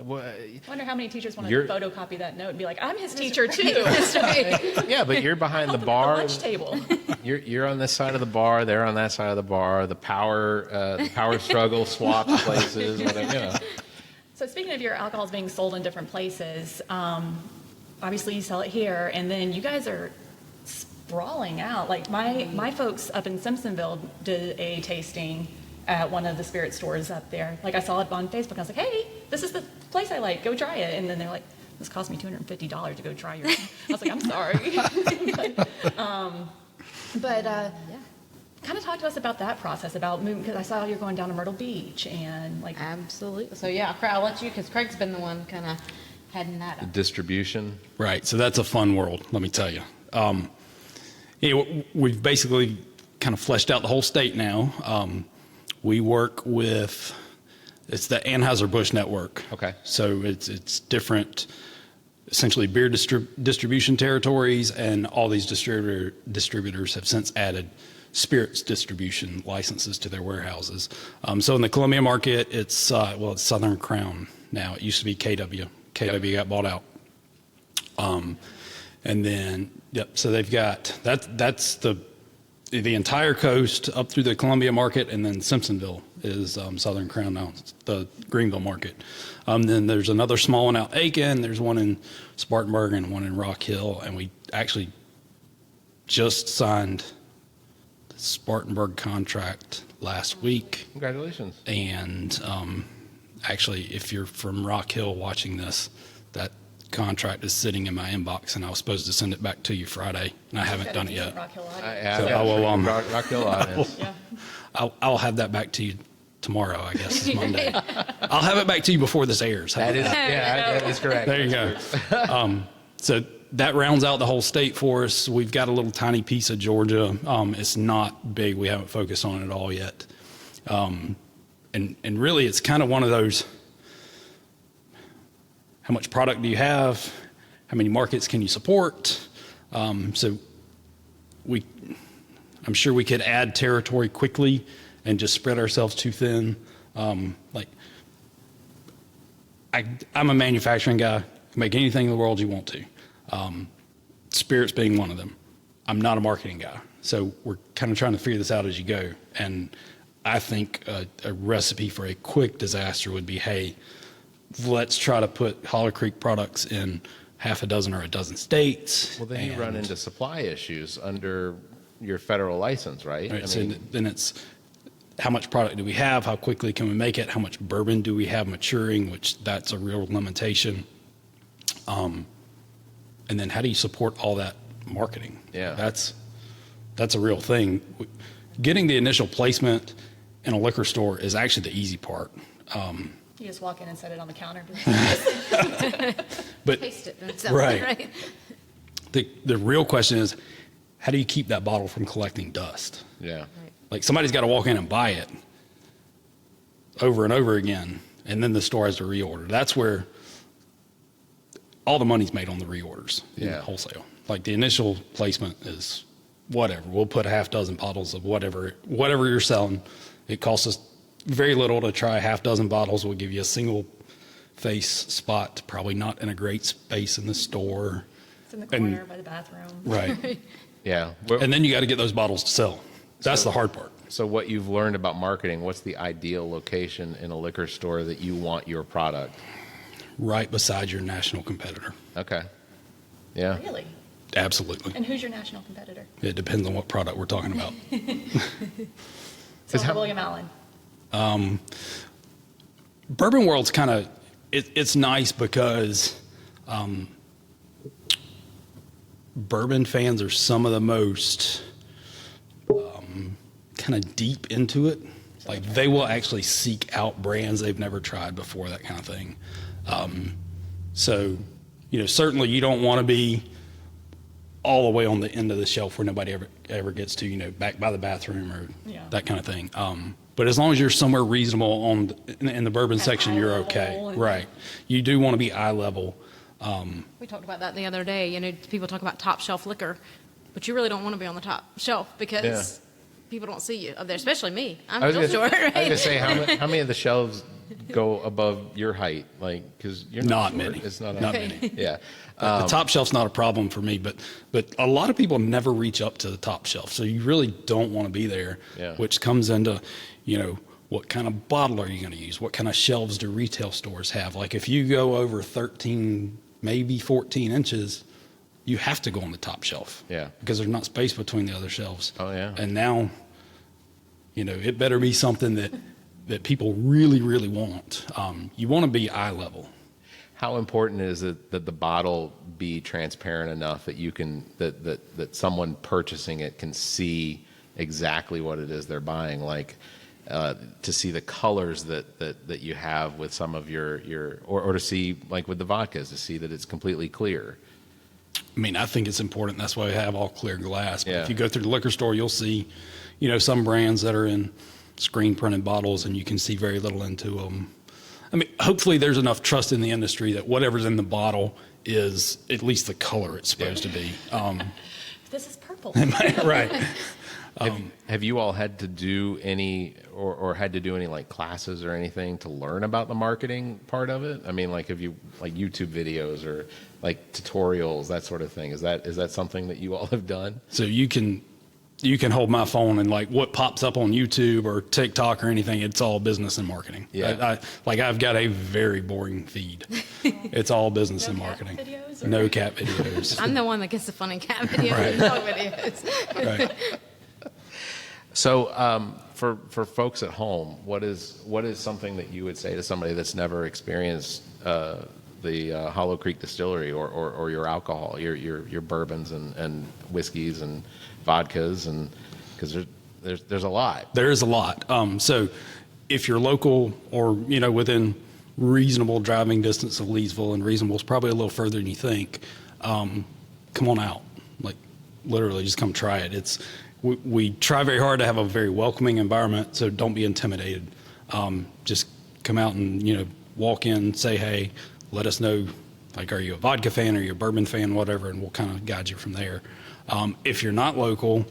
Wonder how many teachers want You're- to photocopy that note and be like, I'm his teacher too. That's right. yeah, but you're behind the Help him at bar. lunch table. You're on this side of the bar. They're on that side of the bar. The power struggle swaps places. Whatever. So speaking of your alcohols being sold in different places, obviously you sell it here, and then you guys are sprawling out. Like my folks up in Simpsonville did a tasting at one of the spirit stores up there. Like I saw it on Facebook. I was like, hey, this is the place I like. Go try it. And then they're like, this cost me $250 to go try yours. I was like, I'm sorry. but kind of talk to us about that process, about moving, because I saw you're going down to Myrtle Beach and like. Absolutely. So yeah, I'll let you, because Craig's been the one kind of heading that up. Distribution. Right. So that's a fun world, let me tell you. We've basically kind of fleshed out the whole state now. We work with, it's the Anheuser-Busch network. Okay. So it's different, essentially beer distribution territories, and all these distributors have since added spirits distribution licenses to their warehouses. So in the Columbia market, it's Southern Crown now. It used to be KW. KW got bought out. And then, so they've got, that's the entire coast up through the Columbia market, and then Simpsonville is Southern Crown now, the Greenville market. Then there's another small one out Aiken, there's one in Spartanburg and one in Rock Hill, and we actually just signed the Spartanburg contract last week. Congratulations. And actually, if you're from Rock Hill watching this, that contract is sitting in my inbox, and I was supposed to send it back to you Friday, and I haven't done it yet. Rock Hill I audience. have So Rock Hill audience. Yeah. I'll have that back to you tomorrow, I guess, is Monday. I'll have it back to you before this airs. How That about is, yeah, that is correct. There you go. So that rounds out the whole state for us. We've got a little tiny piece of Georgia. It's not big. We haven't focused on it at all yet. And really, it's kind of one of those, how much product do you have? How many markets can you support? So I'm sure we could add territory quickly and just spread ourselves too thin. I'm a manufacturing guy. You can make anything in the world you want to. Spirits being one of them. I'm not a marketing guy. So we're kind of trying to figure this out as you go. And I think a recipe for a quick disaster would be, hey, let's try to put Hollow Creek products in half a dozen or a dozen states. Well, then you run into supply issues under your federal license, right? Right, so then it's how much product do we have? How quickly can we make it? How much bourbon do we have maturing? Which that's a real limitation. And then how do you support all that marketing? Yeah. That's a real thing. Getting the initial placement in a liquor store is actually the easy part. You just walk in and set it on the counter. But Taste it themselves, Right. right? the real question is, how do you keep that bottle from collecting dust? Yeah. Like somebody's got to walk in and buy it over and over again, and then the store has to reorder. That's where all the money's made on the reorders in Yeah. wholesale. Like the initial placement is whatever. We'll put a half dozen bottles of whatever you're selling. It costs us very little to try a half dozen bottles. We'll give you a single face spot, probably not in a great space in the store. It's in the corner by the bathroom. Right. Yeah. And then you got to get those bottles to sell. That's the hard part. So what you've learned about marketing, what's the ideal location in a liquor store that you want your product? Right beside your national competitor. Okay. Yeah. Really? Absolutely. And who's your national competitor? It depends on what product we're talking about. So how- William Allen. Bourbon World's kind of, it's nice because bourbon fans are some of the most kind of deep into it. Like they will actually seek out brands they've never tried before, that kind of thing. So, certainly you don't want to be all the way on the end of the shelf where nobody ever gets to, back by the bathroom or Yeah. that kind of thing. But as long as you're somewhere reasonable in the bourbon section, eye you're level okay. and- Right. You do want to be eye level. We talked about that the other day. People talk about top shelf liquor, but you really don't want to be on the top shelf because people don't see you up there, especially me. I'm I was real gonna, short, I was right? gonna say how many of the shelves go above your height? Like, because you're Not short. many. It's not Not a- many. Yeah. The top shelf's not a problem for me, but a lot of people never reach up to the top shelf. So you really don't want to be there, Yeah. which comes into, what kind of bottle are you going to use? What kind of shelves do retail stores have? Like if you go over 13, maybe 14 inches, you have to go on the top shelf. Yeah. Because there's not space between the other shelves. Oh, yeah. And now, it better be something that people really, really want. You want to be eye level. How important is it that the bottle be transparent enough that you can that someone purchasing it can see exactly what it is they're buying, like to see the colors that you have with some of your or to see, like with the vodkas, to see that it's completely clear. I mean, I think it's important. That's why we have all clear glass. But Yeah. if you go through the liquor store, you'll see, some brands that are in screen printed bottles and you can see very little into them. I mean, hopefully there's enough trust in the industry that whatever's in the bottle is at least the color it's supposed to be. This is purple. Right. Have you all had to do any or had to do any like classes or anything to learn about the marketing part of it? I mean, like have you like YouTube videos or like tutorials, that sort of thing? Is that something that you all have done? So you can hold my phone and like what pops up on YouTube or TikTok or anything, it's all business and marketing. Yeah. I've got a very boring feed. It's all business and marketing. Cat videos, or? No cat videos. I'm the one that gets the fun and cat videos and dog videos. Right. So for folks at home, what is something that you would say to somebody that's never experienced the Hollow Creek Distillery or your alcohol, your bourbons and whiskeys and vodkas, and because there's a lot. There is a lot. So if you're local or, within reasonable driving distance of Leesville, and reasonable is probably a little further than you think, come on out. Like literally just come try it. We try very hard to have a very welcoming environment, so don't be intimidated. Just come out and, walk in, say hey, let us know, like, are you a vodka fan, are you a bourbon fan, whatever, and we'll kind of guide you from there. If you're not local,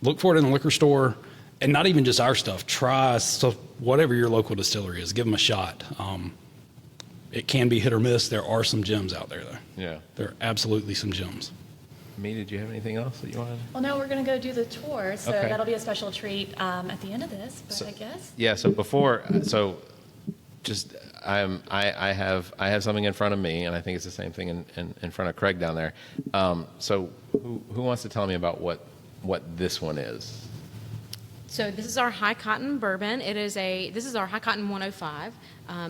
look for it in the liquor store, and not even just our stuff. Try stuff, whatever your local distillery is. Give them a shot. It can be hit or miss. There are some gems out there, though. Yeah. There are absolutely some gems. Me, did you have anything else that you wanted? Well, no, we're going to go do the tour, so Okay. that'll be a special treat at the end of this. But I guess. Yeah. Just I have something in front of me, and I think it's the same thing in front of Craig down there. So who wants to tell me about what this one is? So this is our high cotton bourbon. This is our high cotton 105.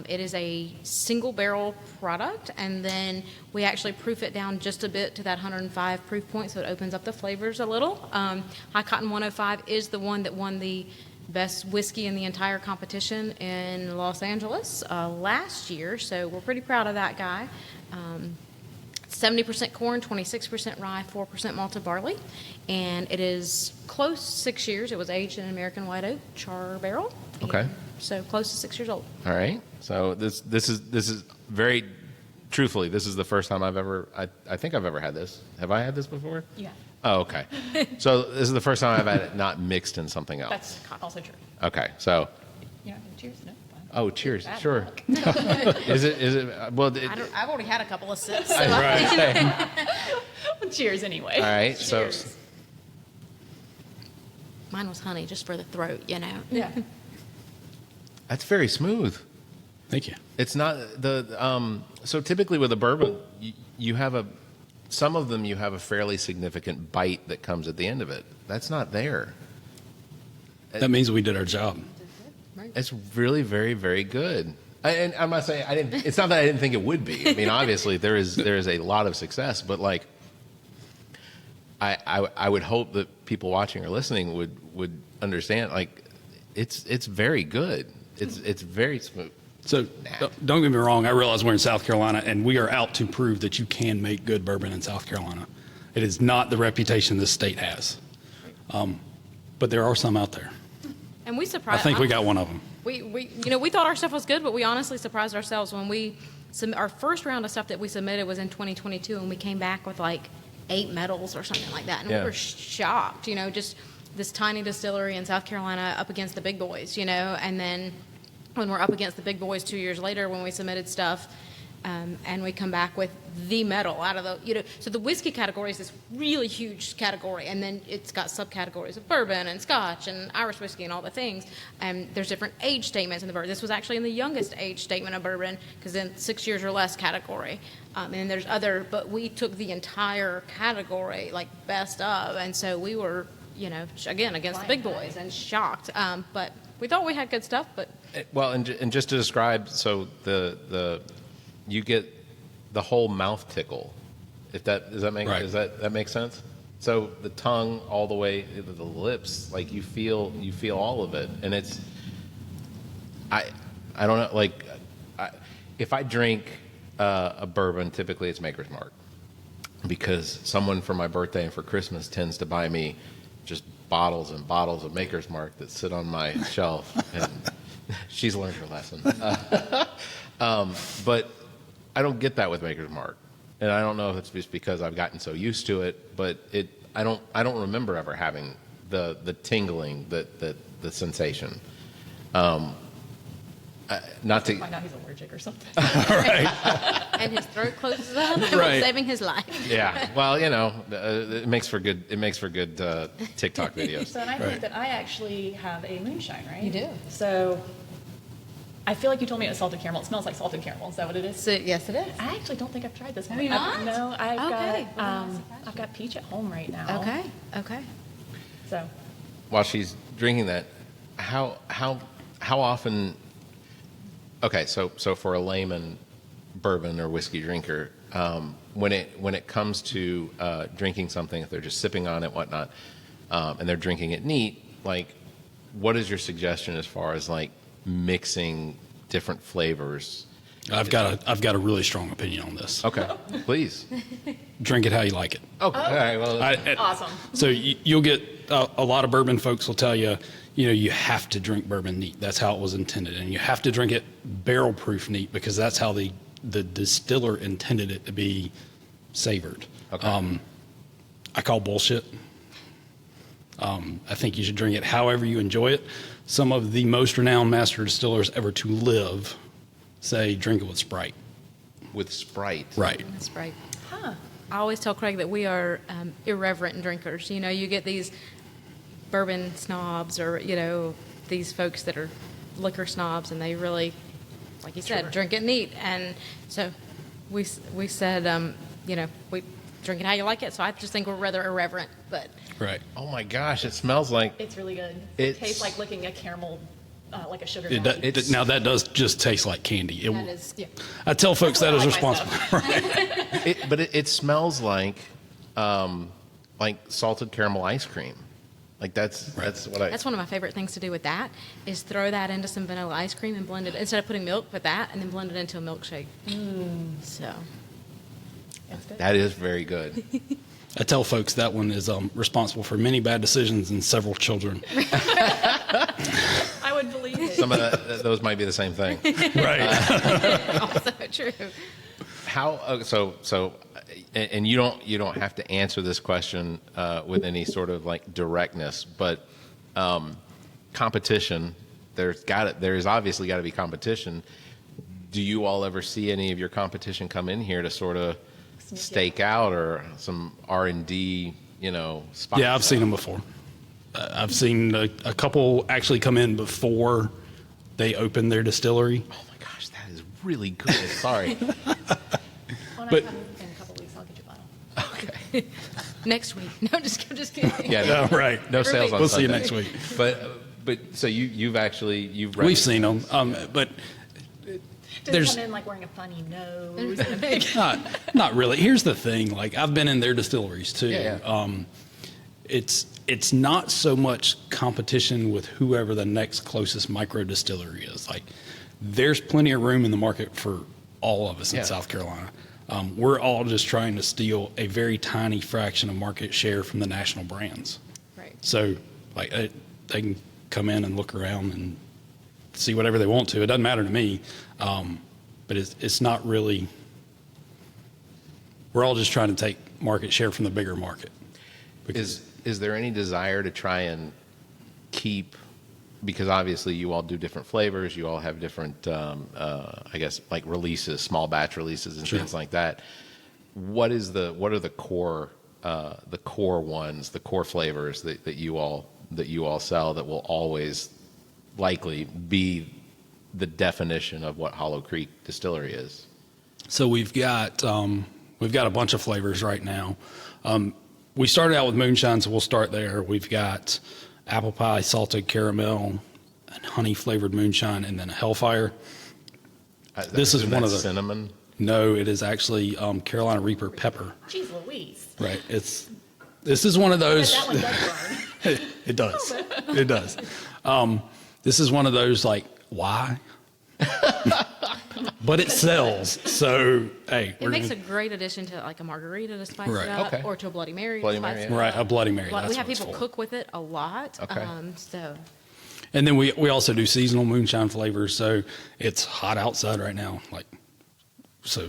It is a single barrel product, and then we actually proof it down just a bit to that 105 proof point, so it opens up the flavors a little. High cotton 105 is the one that won the best whiskey in the entire competition in Los Angeles last year, so we're pretty proud of that guy. 70% corn, 26% rye, 4% malted barley, and it is close to 6 years. It was aged in American white oak char barrel. Okay. So close to 6 years old. All right. So this is very truthfully, this is the first time I think I've ever had this. Have I had this before? Yeah. Oh, okay. So this is the first time I've had it not mixed in something else. That's also true. Okay. So. You're not going to cheers? No. Fine. Oh, cheers. Bad Sure. luck. Is it? Well, I've already had a couple of sips. So right. Well, cheers anyway. All right. Cheers. Mine was honey, just for the throat, Yeah. That's very smooth. Thank you. It's not so typically with a bourbon, you have some of them you have a fairly significant bite that comes at the end of it. That's not there. That means we did our job. It's really very, very good. And I'm not saying it's not that I didn't think it would be. I mean, obviously there is a lot of success, but like I would hope that people watching or listening would understand, like it's very good. It's very smooth. So don't get me wrong. I realize we're in South Carolina, and we are out to prove that you can make good bourbon in South Carolina. It is not the reputation this state has, but there are some out there. And we surprised. I think we got one of them. We thought our stuff was good, but we honestly surprised ourselves when our first round of stuff that we submitted was in 2022, and we came back with like 8 medals or something like that, and Yeah. we were shocked. Just this tiny distillery in South Carolina up against the big boys, and then when we're up against the big boys 2 years later when we submitted stuff, and we come back with the medal out of the, so the whiskey category is this really huge category, and then it's got subcategories of bourbon and scotch and Irish whiskey and all the things, and there's different age statements in the bourbon. This was actually in the youngest age statement of bourbon, because in 6 years or less category, and there's but we took the entire category, like best of, and so we were, again, against the big boys and shocked, but we thought we had good stuff, but. Well, and just to describe, so you get the whole mouth tickle. Does that make sense? So the tongue all the way to the lips, like you feel all of it, and it's I don't know, like if I drink a bourbon, typically it's Maker's Mark, because someone for my birthday and for Christmas tends to buy me just bottles and bottles of Maker's Mark that sit on my shelf, and she's learned her lesson. But I don't get that with Maker's Mark, and I don't know if it's just because I've gotten so used to it, but I don't remember ever having the tingling, the sensation. Not to. Find out he's allergic or something. And his throat closes up, Right. saving his life. Yeah. Well, it makes for good. It makes for good TikTok videos. So, and I think that I actually have a moonshine, right? You do. So, I feel like you told me it was salted caramel. It smells like salted caramel. Is that what it is? So, yes, it is. I actually don't think I've tried this one. Have you not? No, Okay. I've got peach at home right now. Okay. So, While she's drinking that, how often? Okay, so for a layman bourbon or whiskey drinker, when it comes to drinking something, if they're just sipping on it, whatnot, and they're drinking it neat, like, what is your suggestion as far as like mixing different flavors? I've got a really strong opinion on this. Okay, please. Drink it how you like it. Okay, all right, well, awesome. So you'll get a lot of bourbon folks will tell you, you have to drink bourbon neat. That's how it was intended, and you have to drink it barrel proof neat because that's how the distiller intended it to be savored. Okay. I call bullshit. I think you should drink it however you enjoy it. Some of the most renowned master distillers ever to live say drink it with Sprite. with Sprite. Right. That's right. Huh. I always tell Craig that we are irreverent drinkers. You get these bourbon snobs or, these folks that are liquor snobs, and they really, like you said, drink it neat. And so we said, we drink it how you like it. So I just think we're rather irreverent, but. Right. Oh my gosh, it smells like It's really good. It's- It tastes like licking a caramel, like a sugar It daddy. does, now that does just taste like candy. That is, yeah. I tell folks that That's is what I like responsible. but it smells like salted caramel ice cream. Like that's what I. That's one of my favorite things to do with that is throw that into some vanilla ice cream and blend it instead of putting milk with that and then blend it into a milkshake. So That's good. That is very good. I tell folks that one is responsible for many bad decisions and several children. I would believe it. Some of those might be the same thing. Right. also true. How so? And you don't have to answer this question with any sort of like directness, but competition. There's obviously got to be competition. Do you all ever see any of your competition come in here to sort of stake out or some R&D, spots? Yeah, I've seen them before. I've seen a couple actually come in before they opened their distillery. Oh my gosh, that is really good. Sorry. When But- I come in a couple weeks, I'll get you a bottle. Okay. Next week. No, just kidding. Yeah. Yeah, right. No sales on We'll see you Sunday. next week. But so you've We've seen them, but Does There's- it come in like wearing a funny nose and a big... not really. Here's the thing: like I've been in their distilleries too. Yeah. It's not so much competition with whoever the next closest micro distillery is. Like there's plenty of room in the market for all of us in Yeah. South Carolina. We're all just trying to steal a very tiny fraction of market share from the national brands. Right. So, like, they can come in and look around and see whatever they want to. It doesn't matter to me. But it's not really. We're all just trying to take market share from the bigger market. Is there any desire to try and keep, because obviously you all do different flavors, you all have different, I guess, like releases, small batch releases and Sure. things like that. What are the core ones, the core flavors that you all sell that will always likely be the definition of what Hollow Creek Distillery is? So we've got a bunch of flavors right now. We started out with moonshine, so we'll start there. We've got apple pie, salted caramel, and honey flavored moonshine, and then a Hellfire. This is one of the- cinnamon. No, it is actually Carolina Reaper pepper. Jeez Louise. Right. This is one of those. That one does burn. It does. It does. This is one of those like why, but it sells. So hey, It makes a great addition to like a margarita to spice Right. it up, Okay. or to a Bloody Mary Bloody to spice Mary, it yeah. right up. a Bloody Mary. Well, That's we have what it's people for. cook with it a lot. Okay. So And then we also do seasonal moonshine flavors. So it's hot outside right now. Like, so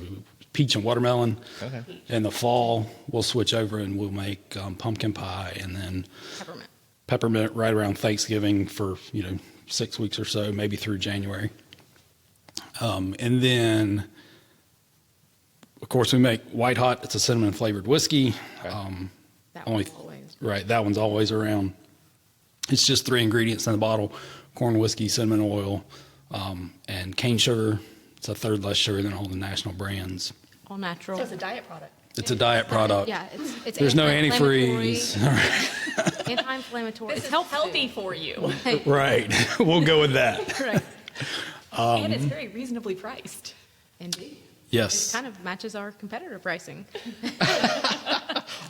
peach and watermelon. Okay. In the fall, we'll switch over and we'll make pumpkin pie, and then peppermint right around Thanksgiving for 6 weeks or so, maybe through January. And then, of course, we make White Hot. It's a cinnamon flavored whiskey. That one's always. Right, that one's always around. It's just 3 ingredients in the bottle: corn whiskey, cinnamon oil, and cane sugar. It's a third less sugar than all the national brands. All natural. So it's a diet product. It's a diet product. Yeah, it's There's no anti-inflammatory. antifreeze. Anti-inflammatory. This It's is healthy for you. Right, we'll go with that. Right. And it's very reasonably priced. Indeed. Yes, Kind of matches our competitor pricing.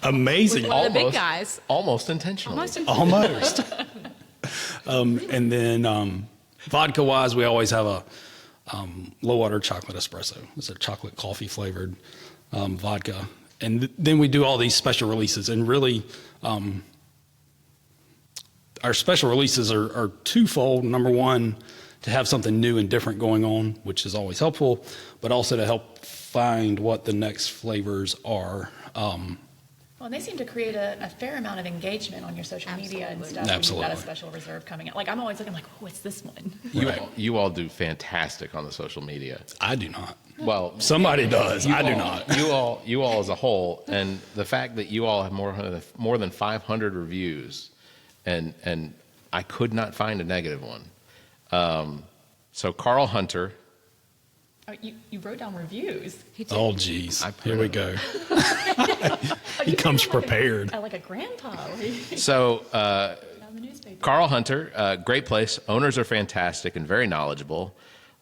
amazing. One of the big guys. Almost intentionally. Almost. And then vodka-wise, we always have a low-water chocolate espresso. It's a chocolate coffee flavored vodka. And then we do all these special releases. And really, our special releases are twofold. Number one, to have something new and different going on, which is always helpful, but also to help find what the next flavors are. Well, and they seem to create a fair amount of engagement on your social media and stuff. Absolutely. When you've got a special reserve coming out. Like, I'm always looking like, oh, what's this one? You all do fantastic on the social media. I do not. Well, Somebody does. I do not. You all as a whole, and the fact that you all have more than 500 reviews, and I could not find a negative one. So Carl Hunter. Oh, you wrote down reviews. Oh, geez. I put Here it we up. go. Oh, He you comes sound like prepared. like a grandpa. So On the newspaper. Carl Hunter, great place. Owners are fantastic and very knowledgeable.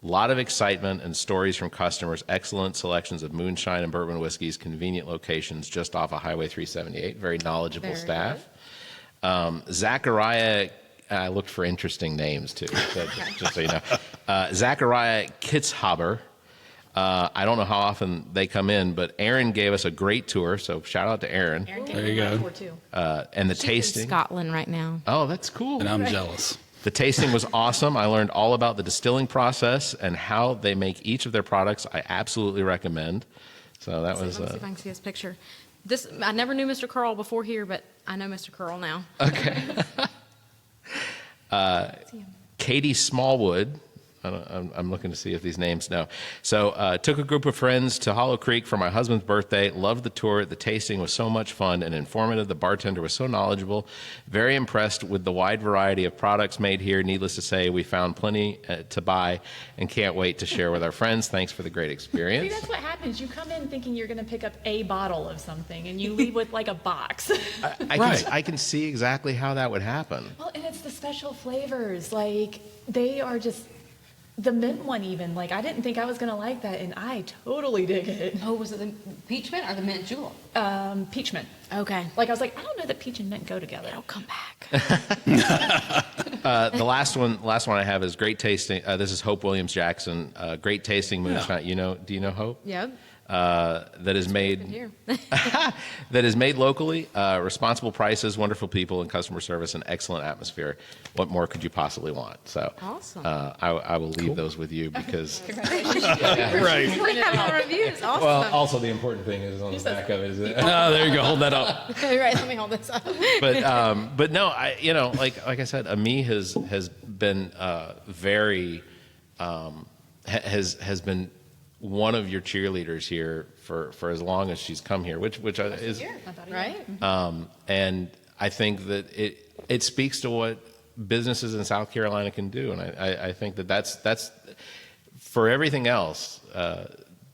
A lot of excitement and stories from customers. Excellent selections of moonshine and bourbon whiskeys. Convenient locations just off of Highway 378. Very knowledgeable Very staff. Zachariah, I looked for interesting names too, just so you know. Zachariah Kitzhaber. I don't know how often they come in, but Aaron gave us a great tour, so shout out to Aaron. Aaron There you go. too. And the She's in tasting. Scotland right now. Oh, that's cool. And I'm jealous. The tasting was awesome. I learned all about the distilling process and how they make each of their products. I absolutely recommend. So that was. Let me see if I can see this picture. I never knew Mr. Curl before here, but I know Mr. Curl now. Okay. Katie Smallwood. I'm looking to see if these names know. So took a group of friends to Hollow Creek for my husband's birthday. Loved the tour. The tasting was so much fun and informative. The bartender was so knowledgeable. Very impressed with the wide variety of products made here. Needless to say, we found plenty to buy and can't wait to share with our friends. Thanks for the great See, experience. that's what happens. You come in thinking you're going to pick up a bottle of something, and you leave with like a box. I can see exactly how that would happen. Well, and it's the special flavors. Like, they are just the mint one even. Like, I didn't think I was going to like that, and I totally dig it. Oh, was it the peach mint or the mint julep? Peach mint. Okay. Like, I was like, I don't know that peach and mint go together. It'll come back. The last one I have is great tasting. This is Hope Williams Jackson. Great tasting moonshine. Do you know Hope? Yep. That is made Here. that is made locally. Responsible prices, wonderful people, and customer service, and excellent atmosphere. What more could you possibly want? So, Awesome. I will leave those with you because. Right. We have the reviews. Awesome. Well, also the important thing is on the back of it. Is it? Oh, there you go. Hold that up. Right, let me hold this up. But no, like I said, Amii has been very has been one of your cheerleaders here for as long as she's come here, which is Right? and I think that it speaks to what businesses in South Carolina can do, and I think that's for everything else.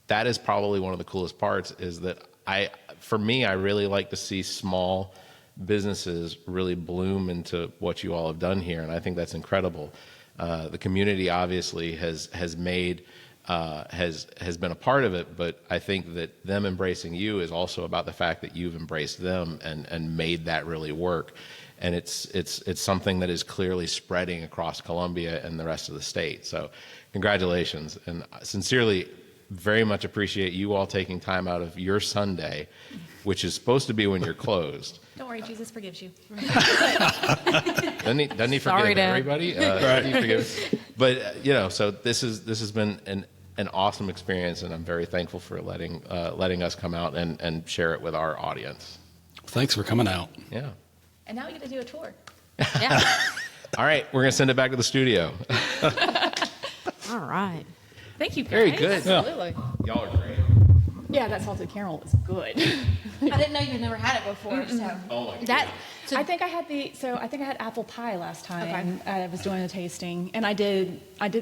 That is probably one of the coolest parts. Is that I really like to see small businesses really bloom into what you all have done here, and I think that's incredible. The community obviously has made. Has been a part of it, but I think that them embracing you is also about the fact that you've embraced them and made that really work. And it's something that is clearly spreading across Columbia and the rest of the state. So congratulations, and sincerely very much appreciate you all taking time out of your Sunday, which is supposed to be when you're closed. Don't worry, Jesus forgives you. Doesn't he Sorry, forgive Dad. everybody? He forgives. But so this has been an an awesome experience, and I'm very thankful for letting us come out and share it with our audience. Thanks for coming out. Yeah. And now we get to do a tour. Yeah. All right, we're gonna send it back to the studio. All right. Thank you, guys. Very good. Absolutely. Y'all are great. Yeah, that salted caramel was good. I didn't know you'd never had it before, so. Oh my That. God. So I think I had apple pie last time. I was doing a tasting, and I did, like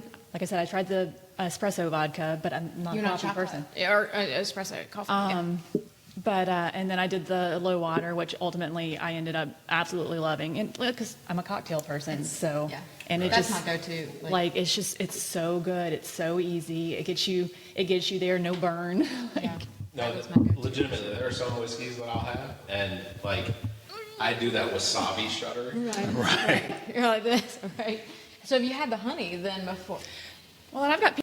I said, I tried the espresso vodka, but I'm not You're a not coffee chocolate. person. or espresso coffee. But and then I did the low water, which ultimately I ended up absolutely loving, and because I'm a cocktail person, so yeah. and it That's just my go-to. like it's so good, it's so easy, it gets you there, no burn. Like, Yeah. No, legitimately, there are some whiskeys that I'll have, and like I do that wasabi shudder. Right. You're like this, right? So have you had the honey then before? well, and I've got